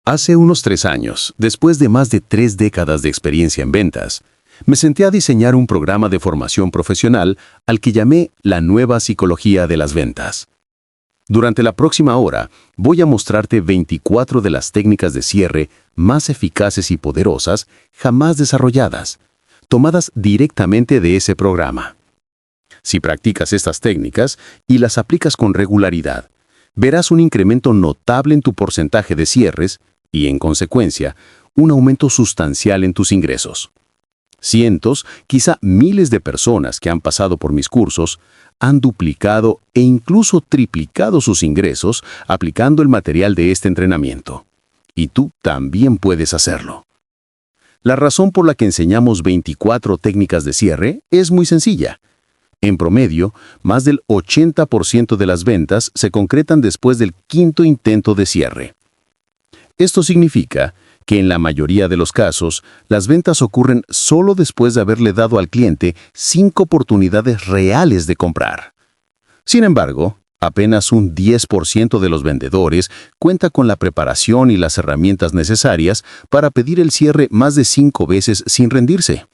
Hace unos 3 años, después de más de 3 décadas de experiencia en ventas, me senté a diseñar un programa de formación profesional al que llamé la nueva psicología de las ventas. Durante la próxima hora, voy a mostrarte 24 de las técnicas de cierre más eficaces y poderosas jamás desarrolladas, tomadas directamente de ese programa. Si practicas estas técnicas y las aplicas con regularidad, verás un incremento notable en tu porcentaje de cierres y, en consecuencia, un aumento sustancial en tus ingresos. Cientos, quizá miles de personas que han pasado por mis cursos han duplicado e incluso triplicado sus ingresos aplicando el material de este entrenamiento. Y tú también puedes hacerlo. La razón por la que enseñamos 24 técnicas de cierre es muy sencilla. En promedio, más del 80% de las ventas se concretan después del 5º intento de cierre. Esto significa que en la mayoría de los casos, las ventas ocurren solo después de haberle dado al cliente 5 oportunidades reales de comprar. Sin embargo, apenas un 10% de los vendedores cuenta con la preparación y las herramientas necesarias para pedir el cierre más de 5 veces sin rendirse.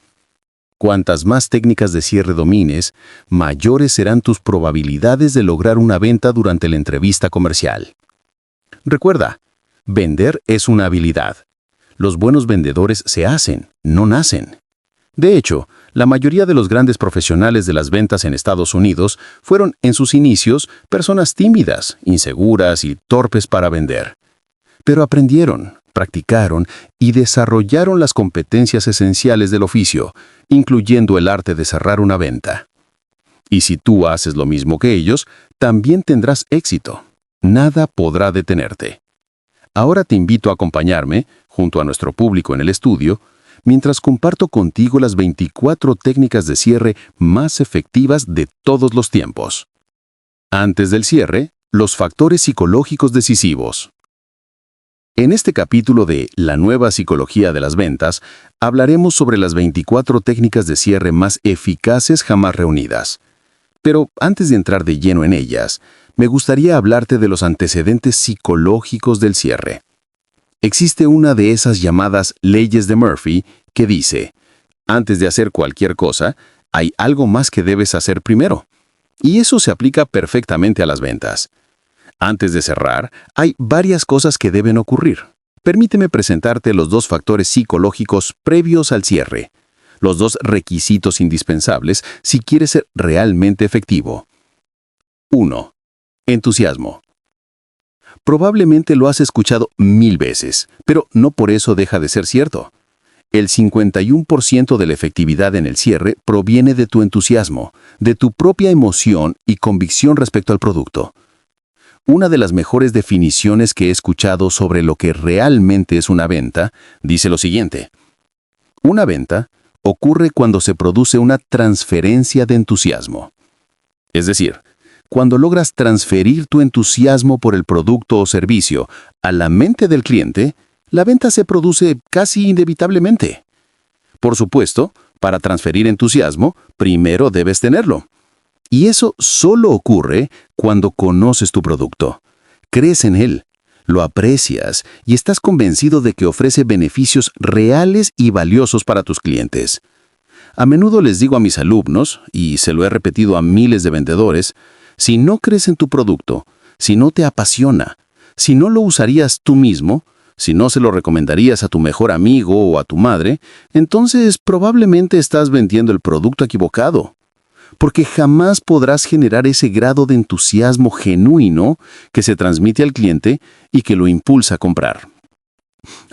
Cuantas más técnicas de cierre domines, mayores serán tus probabilidades de lograr una venta durante la entrevista comercial. Recuerda, vender es una habilidad. Los buenos vendedores se hacen, no nacen. De hecho, la mayoría de los grandes profesionales de las ventas en Estados Unidos fueron, en sus inicios, personas tímidas, inseguras y torpes para vender. Pero aprendieron, practicaron y desarrollaron las competencias esenciales del oficio, incluyendo el arte de cerrar una venta. Y si tú haces lo mismo que ellos, también tendrás éxito. Nada podrá detenerte. Ahora te invito a acompañarme, junto a nuestro público en el estudio, mientras comparto contigo las 24 técnicas de cierre más efectivas de todos los tiempos. Antes del cierre, los factores psicológicos decisivos. En este capítulo de La nueva psicología de las ventas, hablaremos sobre las 24 técnicas de cierre más eficaces jamás reunidas. Pero antes de entrar de lleno en ellas, me gustaría hablarte de los antecedentes psicológicos del cierre. Existe una de esas llamadas leyes de Murphy que dice, antes de hacer cualquier cosa, hay algo más que debes hacer primero. Y eso se aplica perfectamente a las ventas. Antes de cerrar, hay varias cosas que deben ocurrir. Permíteme presentarte los 2 factores psicológicos previos al cierre, los 2 requisitos indispensables si quieres ser realmente efectivo. 1. Entusiasmo. Probablemente lo has escuchado 1000 veces, pero no por eso deja de ser cierto. El 51% de la efectividad en el cierre proviene de tu entusiasmo, de tu propia emoción y convicción respecto al producto. Una de las mejores definiciones que he escuchado sobre lo que realmente es una venta dice lo siguiente. Una venta ocurre cuando se produce una transferencia de entusiasmo. Es decir, cuando logras transferir tu entusiasmo por el producto o servicio a la mente del cliente, la venta se produce casi inevitablemente. Por supuesto, para transferir entusiasmo, primero debes tenerlo. Y eso solo ocurre cuando conoces tu producto, crees en él, lo aprecias y estás convencido de que ofrece beneficios reales y valiosos para tus clientes. A menudo les digo a mis alumnos, y se lo he repetido a miles de vendedores, si no crees en tu producto, si no te apasiona, si no lo usarías tú mismo, si no se lo recomendarías a tu mejor amigo o a tu madre, entonces probablemente estás vendiendo el producto equivocado. Porque jamás podrás generar ese grado de entusiasmo genuino que se transmite al cliente y que lo impulsa a comprar.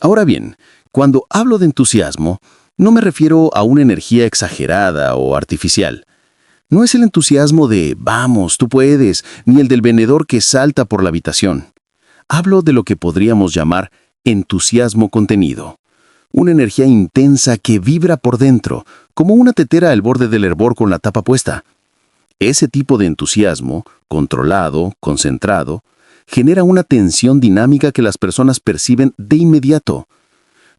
Ahora bien, cuando hablo de entusiasmo, no me refiero a una energía exagerada o artificial. No es el entusiasmo de «vamos, tú puedes», ni el del vendedor que salta por la habitación. Hablo de lo que podríamos llamar entusiasmo contenido. Una energía intensa que vibra por dentro, como una tetera al borde del hervor con la tapa puesta. Ese tipo de entusiasmo, controlado, concentrado, genera una tensión dinámica que las personas perciben de inmediato.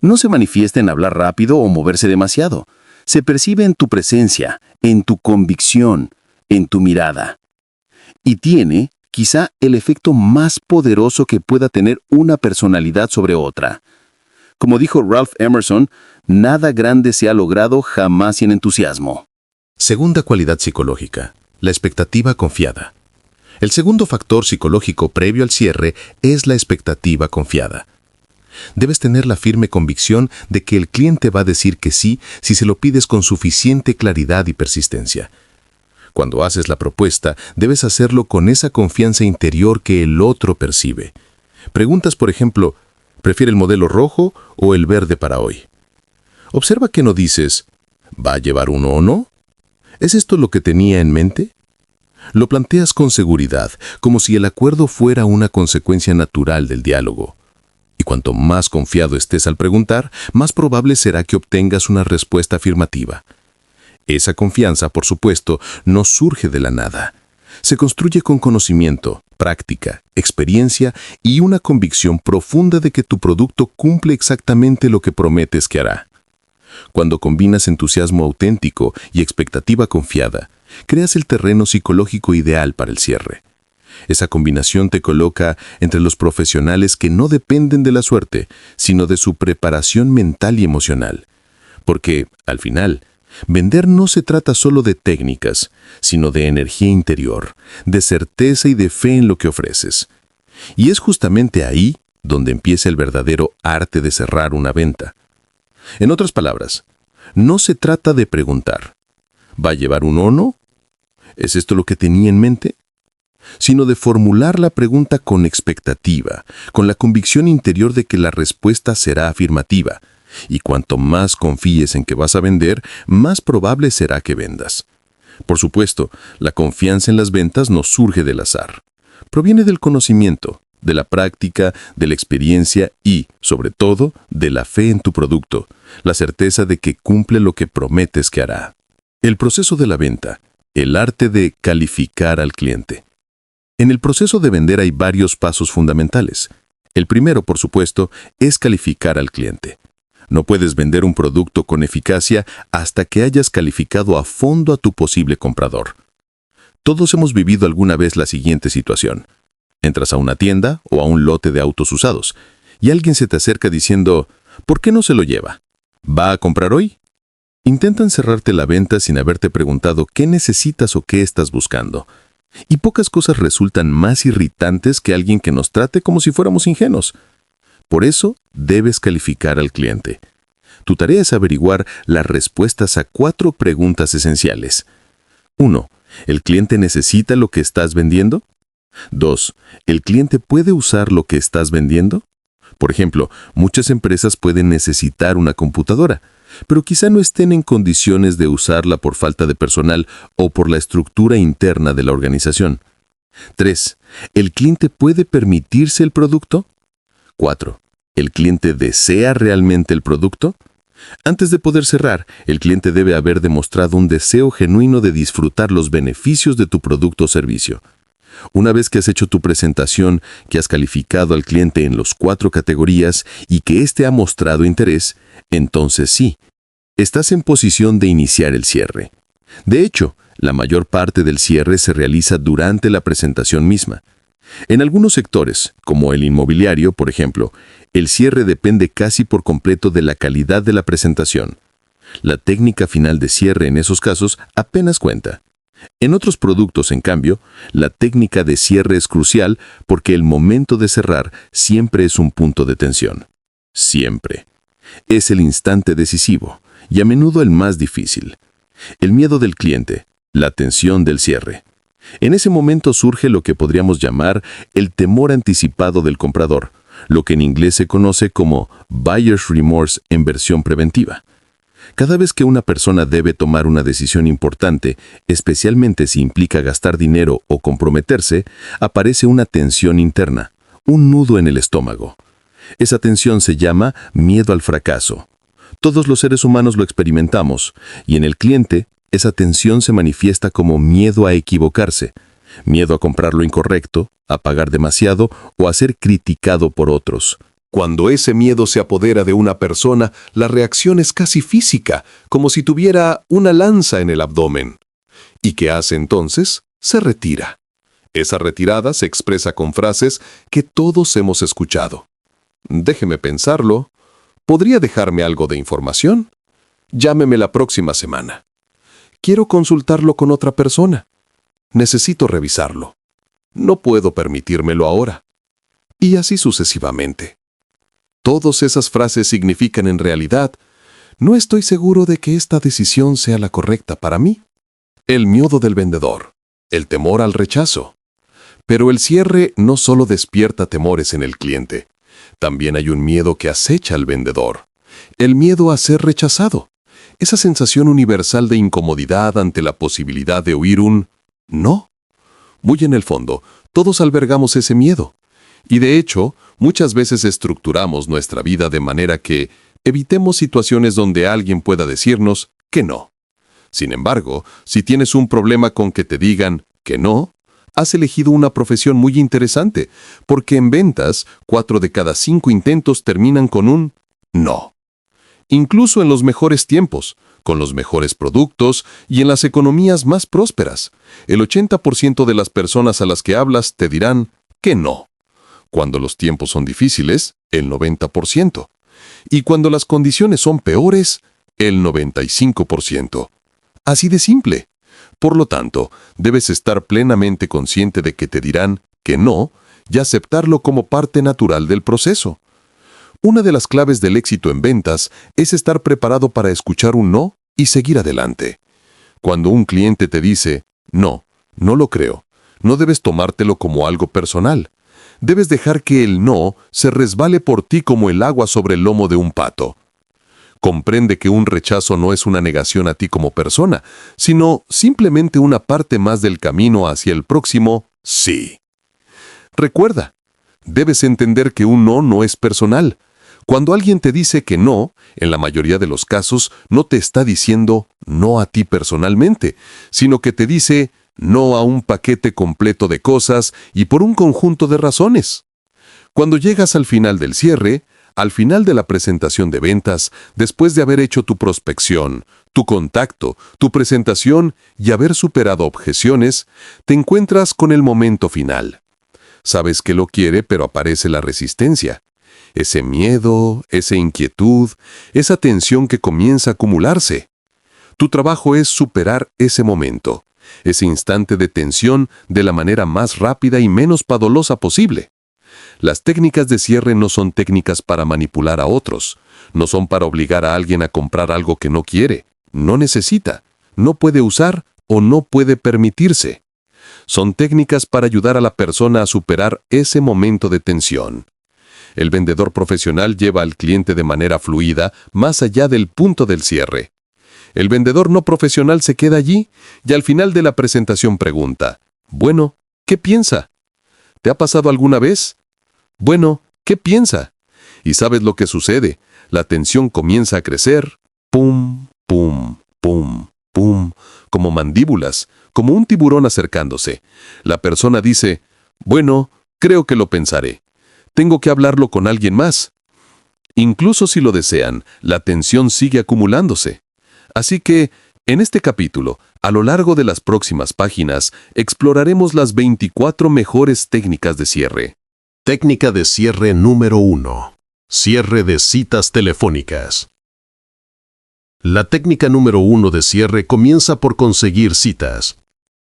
No se manifiesta en hablar rápido o moverse demasiado. Se percibe en tu presencia, en tu convicción, en tu mirada. Y tiene, quizá el efecto más poderoso que pueda tener una personalidad sobre otra. Como dijo Ralph Emerson, nada grande se ha logrado jamás sin entusiasmo. Segunda cualidad psicológica, la expectativa confiada. El segundo factor psicológico previo al cierre es la expectativa confiada. Debes tener la firme convicción de que el cliente va a decir que sí si se lo pides con suficiente claridad y persistencia. Cuando haces la propuesta, debes hacerlo con esa confianza interior que el otro percibe. Preguntas, por ejemplo, ¿prefiere el modelo rojo o el verde para hoy? Observa que no dices, ¿va a llevar uno o no? ¿Es esto lo que tenía en mente? Lo planteas con seguridad, como si el acuerdo fuera una consecuencia natural del diálogo. Y cuanto más confiado estés al preguntar, más probable será que obtengas una respuesta afirmativa. Esa confianza, por supuesto, no surge de la nada. Se construye con conocimiento, práctica, experiencia y una convicción profunda de que tu producto cumple exactamente lo que prometes que hará. Cuando combinas entusiasmo auténtico y expectativa confiada, creas el terreno psicológico ideal para el cierre. Esa combinación te coloca entre los profesionales que no dependen de la suerte, sino de su preparación mental y emocional. Porque, al final, vender no se trata solo de técnicas, sino de energía interior, de certeza y de fe en lo que ofreces. Y es justamente ahí donde empieza el verdadero arte de cerrar una venta. En otras palabras, no se trata de preguntar, ¿va a llevar uno o no? ¿Es esto lo que tenía en mente? Sino de formular la pregunta con expectativa, con la convicción interior de que la respuesta será afirmativa, y cuanto más confíes en que vas a vender, más probable será que vendas. Por supuesto, la confianza en las ventas no surge del azar. Proviene del conocimiento, de la práctica, de la experiencia y, sobre todo, de la fe en tu producto, la certeza de que cumple lo que prometes que hará. El proceso de la venta, el arte de calificar al cliente. En el proceso de vender hay varios pasos fundamentales. El primero, por supuesto, es calificar al cliente. No puedes vender un producto con eficacia hasta que hayas calificado a fondo a tu posible comprador. Todos hemos vivido alguna vez la siguiente situación. Entras a una tienda o a un lote de autos usados y alguien se te acerca diciendo, ¿por qué no se lo lleva? ¿Va a comprar hoy? Intentan cerrarte la venta sin haberte preguntado qué necesitas o qué estás buscando. Y pocas cosas resultan más irritantes que alguien que nos trate como si fuéramos ingenuos. Por eso, debes calificar al cliente. Tu tarea es averiguar las respuestas a 4 preguntas esenciales. 1. ¿El cliente necesita lo que estás vendiendo? 2. ¿El cliente puede usar lo que estás vendiendo? Por ejemplo, muchas empresas pueden necesitar una computadora, pero quizá no estén en condiciones de usarla por falta de personal o por la estructura interna de la organización. 3. ¿El cliente puede permitirse el producto? 4. ¿El cliente desea realmente el producto? Antes de poder cerrar, el cliente debe haber demostrado un deseo genuino de disfrutar los beneficios de tu producto o servicio. Una vez que has hecho tu presentación, que has calificado al cliente en las 4 categorías y que éste ha mostrado interés, entonces sí, estás en posición de iniciar el cierre. De hecho, la mayor parte del cierre se realiza durante la presentación misma. En algunos sectores, como el inmobiliario, por ejemplo, el cierre depende casi por completo de la calidad de la presentación. La técnica final de cierre en esos casos apenas cuenta. En otros productos, en cambio, la técnica de cierre es crucial porque el momento de cerrar siempre es un punto de tensión. Siempre. Es el instante decisivo y a menudo el más difícil. El miedo del cliente, la tensión del cierre. En ese momento surge lo que podríamos llamar el temor anticipado del comprador, lo que en inglés se conoce como buyer's remorse en versión preventiva. Cada vez que una persona debe tomar una decisión importante, especialmente si implica gastar dinero o comprometerse, aparece una tensión interna, un nudo en el estómago. Esa tensión se llama miedo al fracaso. Todos los seres humanos lo experimentamos, y en el cliente, esa tensión se manifiesta como miedo a equivocarse, miedo a comprar lo incorrecto, a pagar demasiado o a ser criticado por otros. Cuando ese miedo se apodera de una persona, la reacción es casi física, como si tuviera una lanza en el abdomen. ¿Y qué hace entonces? Se retira. Esa retirada se expresa con frases que todos hemos escuchado. Déjeme pensarlo. ¿Podría dejarme algo de información? Llámeme la próxima semana. Quiero consultarlo con otra persona. Necesito revisarlo. No puedo permitírmelo ahora. Y así sucesivamente. Todas esas frases significan en realidad, no estoy seguro de que esta decisión sea la correcta para mí. El miedo del vendedor, el temor al rechazo. Pero el cierre no solo despierta temores en el cliente, también hay un miedo que acecha al vendedor. El miedo a ser rechazado. Esa sensación universal de incomodidad ante la posibilidad de oír un no. Muy en el fondo, todos albergamos ese miedo. Y de hecho, muchas veces estructuramos nuestra vida de manera que evitemos situaciones donde alguien pueda decirnos que no. Sin embargo, si tienes un problema con que te digan que no, has elegido una profesión muy interesante, porque en ventas, 4 de cada 5 intentos terminan con un no. Incluso en los mejores tiempos, con los mejores productos y en las economías más prósperas, el 80% de las personas a las que hablas te dirán que no. Cuando los tiempos son difíciles, el 90%. Y cuando las condiciones son peores, el 95%. Así de simple. Por lo tanto, debes estar plenamente consciente de que te dirán que no y aceptarlo como parte natural del proceso. Una de las claves del éxito en ventas es estar preparado para escuchar un no y seguir adelante. Cuando un cliente te dice, no lo creo, no debes tomártelo como algo personal. Debes dejar que el no se resbale por ti como el agua sobre el lomo de un pato. Comprende que un rechazo no es una negación a ti como persona, sino simplemente una parte más del camino hacia el próximo sí. Recuerda, debes entender que un no es personal. Cuando alguien te dice que no, en la mayoría de los casos, no te está diciendo no a ti personalmente, sino que te dice no a un paquete completo de cosas y por un conjunto de razones. Cuando llegas al final del cierre, al final de la presentación de ventas, después de haber hecho tu prospección, tu contacto, tu presentación y haber superado objeciones, te encuentras con el momento final. Sabes que lo quiere, pero aparece la resistencia. Ese miedo, esa inquietud, esa tensión que comienza a acumularse. Tu trabajo es superar ese momento, ese instante de tensión de la manera más rápida y menos dolorosa posible. Las técnicas de cierre no son técnicas para manipular a otros, no son para obligar a alguien a comprar algo que no quiere, no necesita, no puede usar o no puede permitirse. Son técnicas para ayudar a la persona a superar ese momento de tensión. El vendedor profesional lleva al cliente de manera fluida más allá del punto del cierre. El vendedor no profesional se queda allí y al final de la presentación pregunta, bueno, ¿qué piensa? ¿Te ha pasado alguna vez? Bueno, ¿qué piensa? ¿Y sabes lo que sucede? La tensión comienza a crecer, pum, pum, pum, pum, como mandíbulas, como un tiburón acercándose. La persona dice, bueno, creo que lo pensaré. Tengo que hablarlo con alguien más. Incluso si lo desean, la tensión sigue acumulándose. Así que, en este capítulo, a lo largo de las próximas páginas, exploraremos las 24 mejores técnicas de cierre. Técnica de cierre número 1. Cierre de citas telefónicas. La técnica número 1 de cierre comienza por conseguir citas.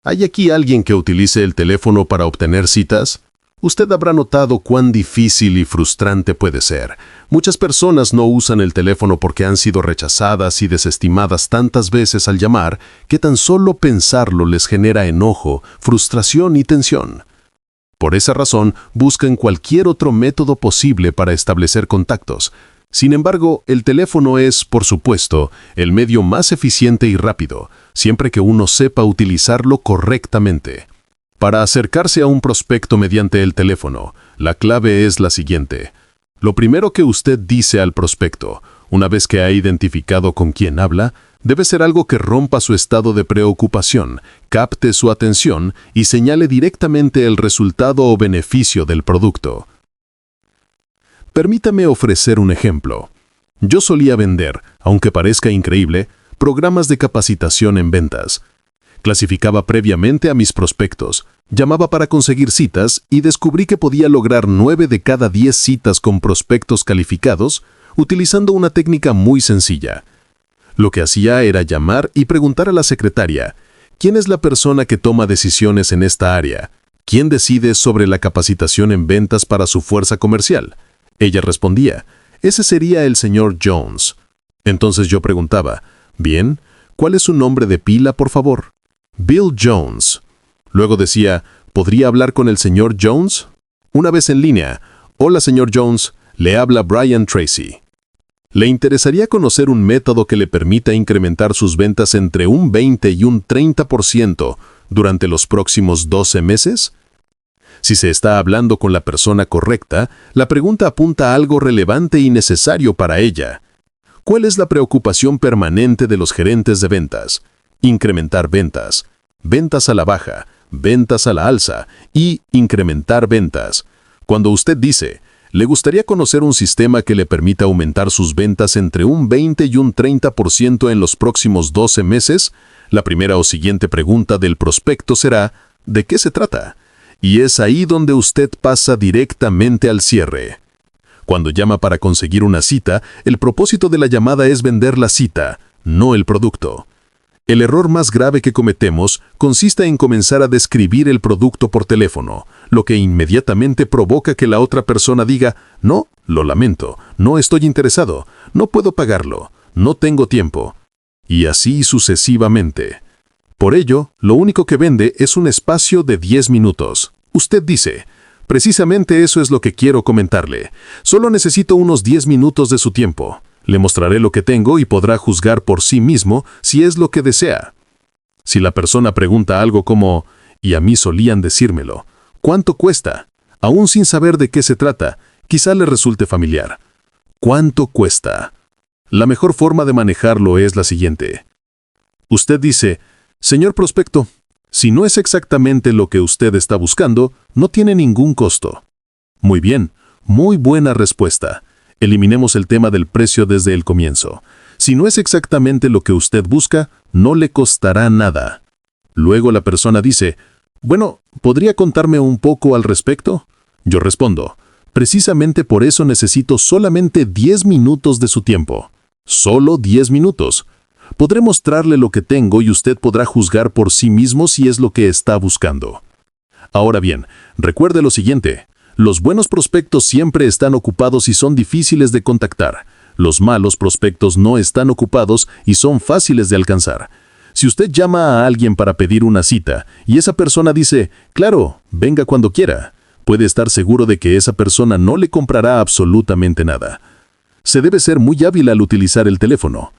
¿Hay aquí alguien que utilice el teléfono para obtener citas? Usted habrá notado cuán difícil y frustrante puede ser. Muchas personas no usan el teléfono porque han sido rechazadas y desestimadas tantas veces al llamar que tan solo pensarlo les genera enojo, frustración y tensión. Por esa razón, buscan cualquier otro método posible para establecer contactos. Sin embargo, el teléfono es, por supuesto, el medio más eficiente y rápido, siempre que uno sepa utilizarlo correctamente. Para acercarse a un prospecto mediante el teléfono, la clave es la siguiente. Lo primero que usted dice al prospecto, una vez que ha identificado con quién habla, debe ser algo que rompa su estado de preocupación, capte su atención y señale directamente el resultado o beneficio del producto. Permítame ofrecer un ejemplo. Yo solía vender, aunque parezca increíble, programas de capacitación en ventas. Clasificaba previamente a mis prospectos, Llamaba para conseguir citas y descubrí que podía lograr 9 de cada 10 citas con prospectos calificados utilizando una técnica muy sencilla. Lo que hacía era llamar y preguntar a la secretaria, ¿quién es la persona que toma decisiones en esta área? ¿Quién decide sobre la capacitación en ventas para su fuerza comercial? Ella respondía, ese sería el señor Jones. Entonces yo preguntaba, bien, ¿cuál es su nombre de pila, por favor? Bill Jones. Luego decía, ¿podría hablar con el señor Jones? Una vez en línea, hola señor Jones, le habla Brian Tracy. ¿Le interesaría conocer un método que le permita incrementar sus ventas entre un 20 y un 30% durante los próximos 12 meses? Si se está hablando con la persona correcta, la pregunta apunta a algo relevante y necesario para ella. ¿Cuál es la preocupación permanente de los gerentes de ventas? Incrementar ventas, ventas a la baja, ventas a la alza y incrementar ventas. Cuando usted dice, ¿le gustaría conocer un sistema que le permita aumentar sus ventas entre un 20 y un 30% en los próximos 12 meses? La primera o siguiente pregunta del prospecto será, ¿de qué se trata? Y es ahí donde usted pasa directamente al cierre. Cuando llama para conseguir una cita, el propósito de la llamada es vender la cita, no el producto. El error más grave que cometemos consiste en comenzar a describir el producto por teléfono, lo que inmediatamente provoca que la otra persona diga, no, lo lamento, no estoy interesado, no puedo pagarlo, no tengo tiempo. Y así sucesivamente. Por ello, lo único que vende es un espacio de 10 minutos. Usted dice, precisamente eso es lo que quiero comentarle. Solo necesito unos 10 minutos de su tiempo. Le mostraré lo que tengo y podrá juzgar por sí mismo si es lo que desea. Si la persona pregunta algo como, y a mí solían decírmelo, ¿cuánto cuesta? Aún sin saber de qué se trata, quizá le resulte familiar. ¿Cuánto cuesta? La mejor forma de manejarlo es la siguiente. Usted dice, señor prospecto, si no es exactamente lo que usted está buscando, no tiene ningún costo. Muy bien, muy buena respuesta. Eliminemos el tema del precio desde el comienzo. Si no es exactamente lo que usted busca, no le costará nada. Luego la persona dice, bueno, ¿podría contarme un poco al respecto? Yo respondo, precisamente por eso necesito solamente 10 minutos de su tiempo. Solo 10 minutos. Podré mostrarle lo que tengo y usted podrá juzgar por sí mismo si es lo que está buscando. Ahora bien, recuerde lo siguiente. Los buenos prospectos siempre están ocupados y son difíciles de contactar. Los malos prospectos no están ocupados y son fáciles de alcanzar. Si usted llama a alguien para pedir una cita y esa persona dice, claro, venga cuando quiera, puede estar seguro de que esa persona no le comprará absolutamente nada. Se debe ser muy hábil al utilizar el teléfono.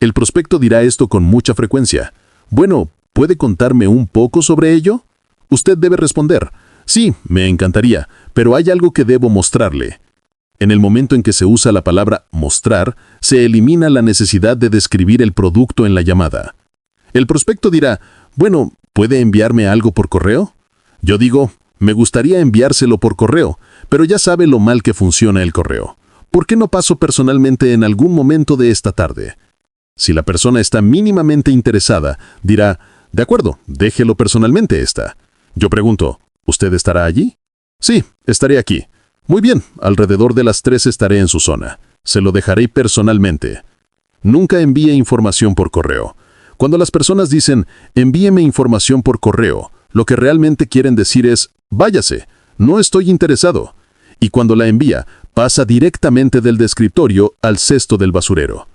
El prospecto dirá esto con mucha frecuencia. Bueno, ¿puede contarme un poco sobre ello? Usted debe responder, sí, me encantaría, pero hay algo que debo mostrarle. En el momento en que se usa la palabra mostrar, se elimina la necesidad de describir el producto en la llamada. El prospecto dirá, bueno, ¿puede enviarme algo por correo? Yo digo, me gustaría enviárselo por correo, pero ya sabe lo mal que funciona el correo. ¿Por qué no paso personalmente en algún momento de esta tarde? Si la persona está mínimamente interesada, dirá, de acuerdo, déjelo personalmente esta. Yo pregunto, ¿usted estará allí? Sí, estaré aquí. Muy bien, alrededor de las 3 estaré en su zona. Se lo dejaré personalmente. Nunca envíe información por correo. Cuando las personas dicen, envíeme información por correo, lo que realmente quieren decir es, váyase, no estoy interesado. Y cuando la envía, pasa directamente del descriptorio al cesto del basurero.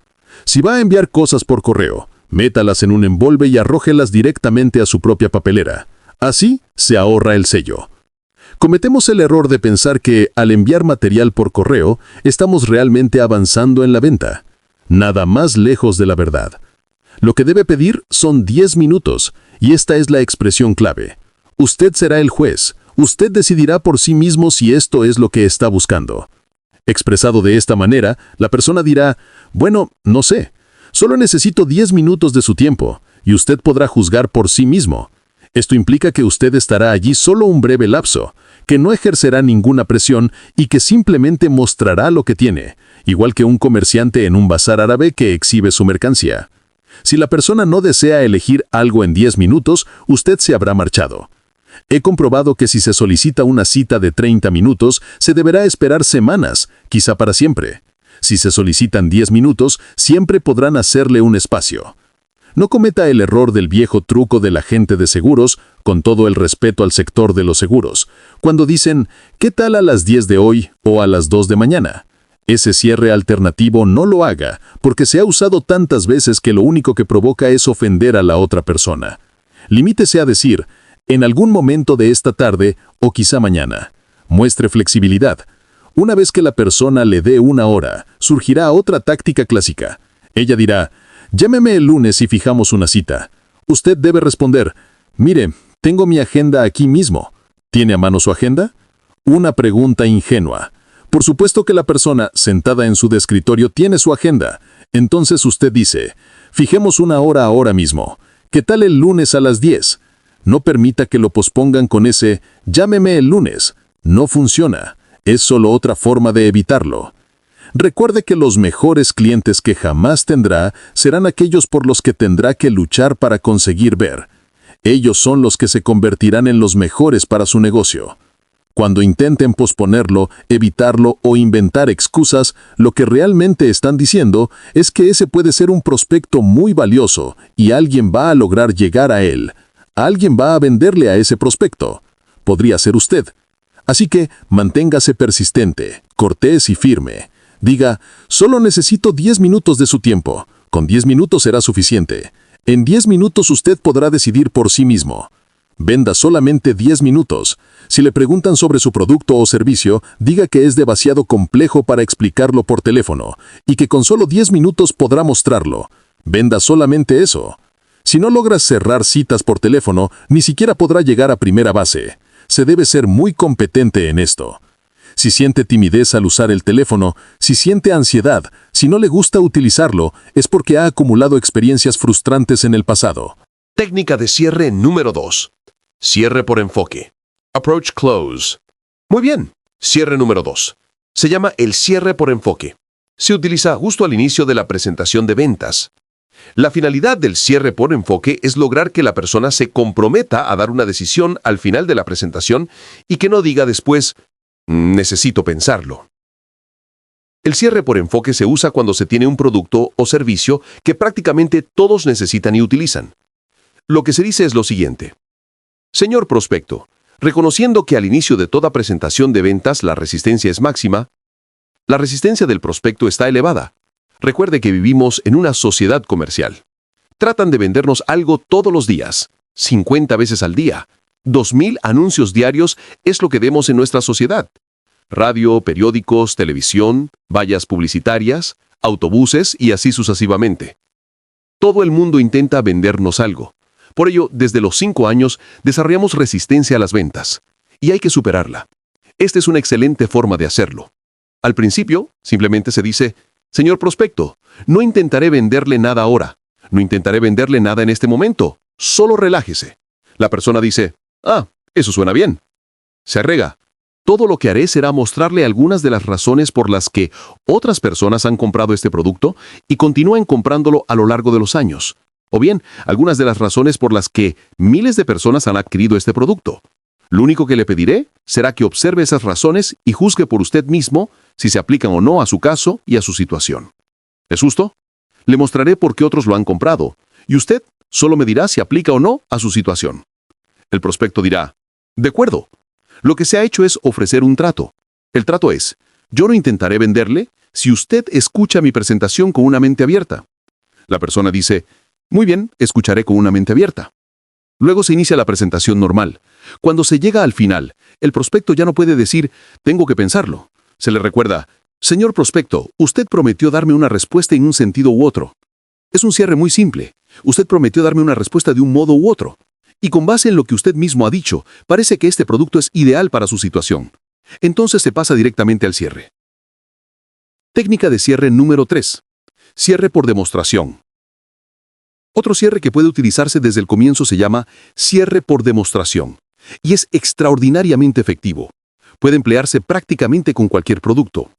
Si va a enviar cosas por correo, métalas en un envolve y arrójelas directamente a su propia papelera. Así se ahorra el sello. Cometemos el error de pensar que, al enviar material por correo, estamos realmente avanzando en la venta. Nada más lejos de la verdad. Lo que debe pedir son 10 minutos, y esta es la expresión clave. Usted será el juez. Usted decidirá por sí mismo si esto es lo que está buscando. Expresado de esta manera, la persona dirá, bueno, no sé, solo necesito 10 minutos de su tiempo, y usted podrá juzgar por sí mismo. Esto implica que usted estará allí solo un breve lapso, que no ejercerá ninguna presión y que simplemente mostrará lo que tiene, igual que un comerciante en un bazar árabe que exhibe su mercancía. Si la persona no desea elegir algo en 10 minutos, usted se habrá marchado. He comprobado que si se solicita una cita de 30 minutos, se deberá esperar semanas, quizá para siempre. Si se solicitan 10 minutos, siempre podrán hacerle un espacio. No cometa el error del viejo truco del agente de seguros, con todo el respeto al sector de los seguros, cuando dicen, ¿qué tal a las 10 de hoy o a las 2 de mañana? Ese cierre alternativo no lo haga, porque se ha usado tantas veces que lo único que provoca es ofender a la otra persona. Limítese a decir, en algún momento de esta tarde o quizá mañana. Muestre flexibilidad. Una vez que la persona le dé una hora, surgirá otra táctica clásica. Ella dirá, llámeme el lunes y fijamos una cita. Usted debe responder, mire, tengo mi agenda aquí mismo. ¿Tiene a mano su agenda? Una pregunta ingenua. Por supuesto que la persona sentada en su escritorio tiene su agenda. Entonces usted dice, fijemos una hora ahora mismo. ¿Qué tal el lunes a las 10? No permita que lo pospongan con ese, llámeme el lunes. No funciona. Es solo otra forma de evitarlo. Recuerde que los mejores clientes que jamás tendrá serán aquellos por los que tendrá que luchar para conseguir ver. Ellos son los que se convertirán en los mejores para su negocio. Cuando intenten posponerlo, evitarlo o inventar excusas, lo que realmente están diciendo es que ese puede ser un prospecto muy valioso y alguien va a lograr llegar a él. Alguien va a venderle a ese prospecto. Podría ser usted. Así que manténgase persistente, cortés y firme. Diga, solo necesito 10 minutos de su tiempo. Con 10 minutos será suficiente. En 10 minutos usted podrá decidir por sí mismo. Venda solamente 10 minutos. Si le preguntan sobre su producto o servicio, diga que es demasiado complejo para explicarlo por teléfono y que con solo 10 minutos podrá mostrarlo. Venda solamente eso. Si no logra cerrar citas por teléfono, ni siquiera podrá llegar a primera base. Se debe ser muy competente en esto. Si siente timidez al usar el teléfono, si siente ansiedad, si no le gusta utilizarlo, es porque ha acumulado experiencias frustrantes en el pasado. Técnica de cierre número 2. Cierre por enfoque. Approach close. Muy bien. Cierre número 2. Se llama el cierre por enfoque. Se utiliza justo al inicio de la presentación de ventas. La finalidad del cierre por enfoque es lograr que la persona se comprometa a dar una decisión al final de la presentación y que no diga después, necesito pensarlo. El cierre por enfoque se usa cuando se tiene un producto o servicio que prácticamente todos necesitan y utilizan. Lo que se dice es lo siguiente. Señor prospecto, reconociendo que al inicio de toda presentación de ventas la resistencia es máxima, la resistencia del prospecto está elevada. Recuerde que vivimos en una sociedad comercial. Tratan de vendernos algo todos los días, 50 veces al día. 2,000 anuncios diarios es lo que vemos en nuestra sociedad. Radio, periódicos, televisión, vallas publicitarias, autobuses y así sucesivamente. Todo el mundo intenta vendernos algo. Por ello, desde los 5 años, desarrollamos resistencia a las ventas. Y hay que superarla. Esta es una excelente forma de hacerlo. Al principio, simplemente se dice, señor prospecto, no intentaré venderle nada ahora. No intentaré venderle nada en este momento. Solo relájese. La persona dice, eso suena bien. Se arrega. Todo lo que haré será mostrarle algunas de las razones por las que otras personas han comprado este producto y continúan comprándolo a lo largo de los años. O bien, algunas de las razones por las que miles de personas han adquirido este producto. Lo único que le pediré será que observe esas razones y juzgue por usted mismo si se aplican o no a su caso y a su situación. ¿Es justo? Le mostraré por qué otros lo han comprado, y usted solo me dirá si aplica o no a su situación. El prospecto dirá, de acuerdo. Lo que se ha hecho es ofrecer un trato. El trato es, yo no intentaré venderle si usted escucha mi presentación con una mente abierta. La persona dice, muy bien, escucharé con una mente abierta. Luego se inicia la presentación normal. Cuando se llega al final, el prospecto ya no puede decir, tengo que pensarlo. Se le recuerda, señor prospecto, usted prometió darme una respuesta en un sentido u otro. Es un cierre muy simple. Usted prometió darme una respuesta de un modo u otro. Y con base en lo que usted mismo ha dicho, parece que este producto es ideal para su situación. Entonces se pasa directamente al cierre. Técnica de cierre número 3. Cierre por demostración. Otro cierre que puede utilizarse desde el comienzo se llama cierre por demostración. Y es extraordinariamente efectivo. Puede emplearse prácticamente con cualquier producto.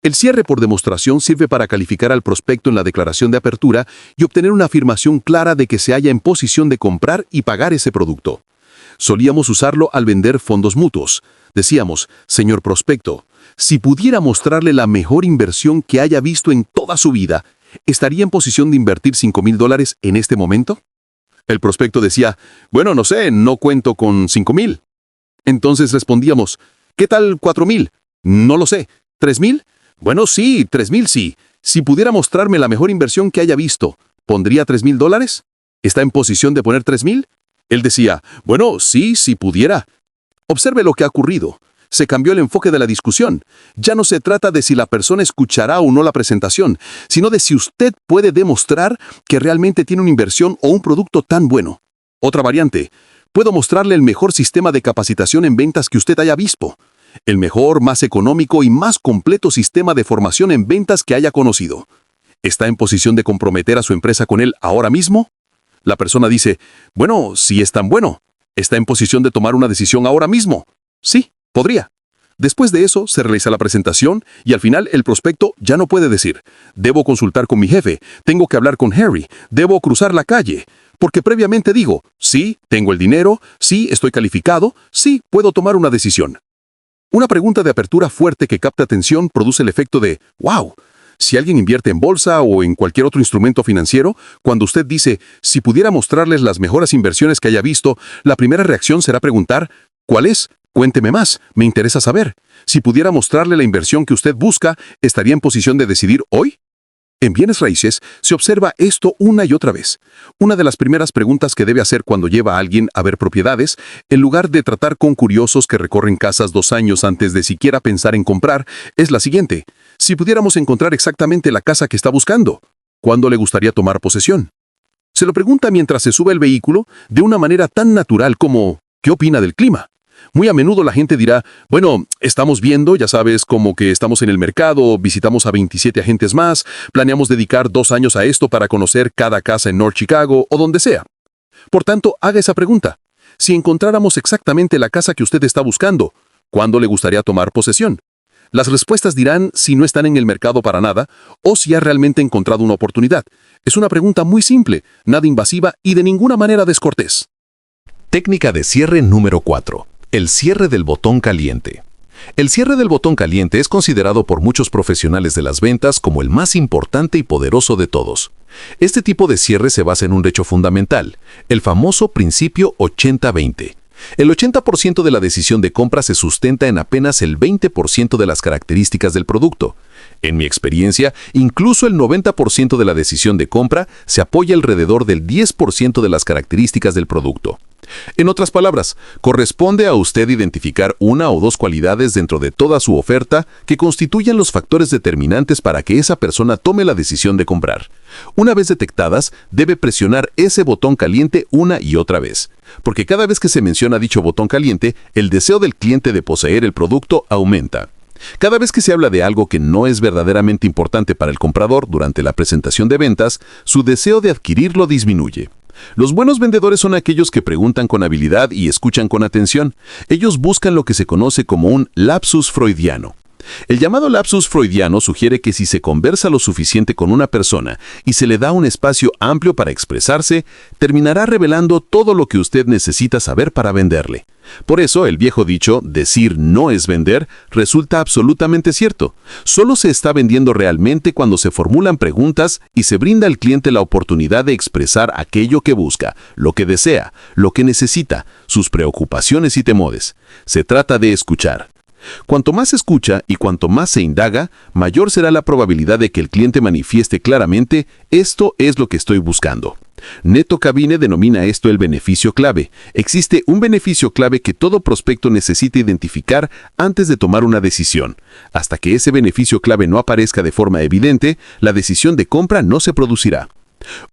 El cierre por demostración sirve para calificar al prospecto en la declaración de apertura y obtener una afirmación clara de que se halla en posición de comprar y pagar ese producto. Solíamos usarlo al vender fondos mutuos. Decíamos, señor prospecto, si pudiera mostrarle la mejor inversión que haya visto en toda su vida, ¿estaría en posición de invertir $5,000 en este momento? El prospecto decía, bueno, no sé, no cuento con 5,000. Entonces respondíamos, ¿qué tal 4,000? No lo sé. ¿3,000? Bueno, sí, 3,000 sí. Si pudiera mostrarme la mejor inversión que haya visto, ¿pondría $3,000? ¿Está en posición de poner 3,000? Él decía, bueno, sí, si pudiera. Observe lo que ha ocurrido. Se cambió el enfoque de la discusión. Ya no se trata de si la persona escuchará o no la presentación, sino de si usted puede demostrar que realmente tiene una inversión o un producto tan bueno. Otra variante, puedo mostrarle el mejor sistema de capacitación en ventas que usted haya visto. El mejor, más económico y más completo sistema de formación en ventas que haya conocido. ¿Está en posición de comprometer a su empresa con él ahora mismo? La persona dice, bueno, si es tan bueno. ¿Está en posición de tomar una decisión ahora mismo? Sí, podría. Después de eso, se realiza la presentación y al final el prospecto ya no puede decir, debo consultar con mi jefe, tengo que hablar con Harry, debo cruzar la calle. Porque previamente digo, sí, tengo el dinero, sí, estoy calificado, sí, puedo tomar una decisión. Una pregunta de apertura fuerte que capta atención produce el efecto de, wow. Si alguien invierte en bolsa o en cualquier otro instrumento financiero, cuando usted dice, si pudiera mostrarles las mejores inversiones que haya visto, la primera reacción será preguntar, ¿cuál es? Cuénteme más, me interesa saber. Si pudiera mostrarle la inversión que usted busca, ¿estaría en posición de decidir hoy? En bienes raíces se observa esto una y otra vez. Una de las primeras preguntas que debe hacer cuando lleva a alguien a ver propiedades, en lugar de tratar con curiosos que recorren casas 2 años antes de siquiera pensar en comprar, es la siguiente. Si pudiéramos encontrar exactamente la casa que está buscando, ¿cuándo le gustaría tomar posesión? Se lo pregunta mientras se sube al vehículo de una manera tan natural como, ¿qué opina del clima? Muy a menudo la gente dirá, bueno, estamos viendo, ya sabes, como que estamos en el mercado, visitamos a 27 agentes más, planeamos dedicar 2 años a esto para conocer cada casa en North Chicago o donde sea. Por tanto, haga esa pregunta. Si encontráramos exactamente la casa que usted está buscando, ¿cuándo le gustaría tomar posesión? Las respuestas dirán si no están en el mercado para nada o si ha realmente encontrado una oportunidad. Es una pregunta muy simple, nada invasiva y de ninguna manera descortés. Técnica de cierre número 4. El cierre del botón caliente. El cierre del botón caliente es considerado por muchos profesionales de las ventas como el más importante y poderoso de todos. Este tipo de cierre se basa en un hecho fundamental, el famoso principio 80-20. El 80% de la decisión de compra se sustenta en apenas el 20% de las características del producto. En mi experiencia, incluso el 90% de la decisión de compra se apoya alrededor del 10% de las características del producto. En otras palabras, corresponde a usted identificar 1 o 2 cualidades dentro de toda su oferta que constituyan los factores determinantes para que esa persona tome la decisión de comprar. Una vez detectadas, debe presionar ese botón caliente una y otra vez, porque cada vez que se menciona dicho botón caliente, el deseo del cliente de poseer el producto aumenta. Cada vez que se habla de algo que no es verdaderamente importante para el comprador durante la presentación de ventas, su deseo de adquirirlo disminuye. Los buenos vendedores son aquellos que preguntan con habilidad y escuchan con atención. Ellos buscan lo que se conoce como un lapsus freudiano. El llamado lapsus freudiano sugiere que si se conversa lo suficiente con una persona y se le da un espacio amplio para expresarse, terminará revelando todo lo que usted necesita saber para venderle. Por eso, el viejo dicho, decir no es vender, resulta absolutamente cierto. Solo se está vendiendo realmente cuando se formulan preguntas y se brinda al cliente la oportunidad de expresar aquello que busca, lo que desea, lo que necesita, sus preocupaciones y temores. Se trata de escuchar. Cuanto más se escucha y cuanto más se indaga, mayor será la probabilidad de que el cliente manifieste claramente «esto es lo que estoy buscando». Neto Cabine denomina esto el beneficio clave. Existe un beneficio clave que todo prospecto necesita identificar antes de tomar una decisión. Hasta que ese beneficio clave no aparezca de forma evidente, la decisión de compra no se producirá.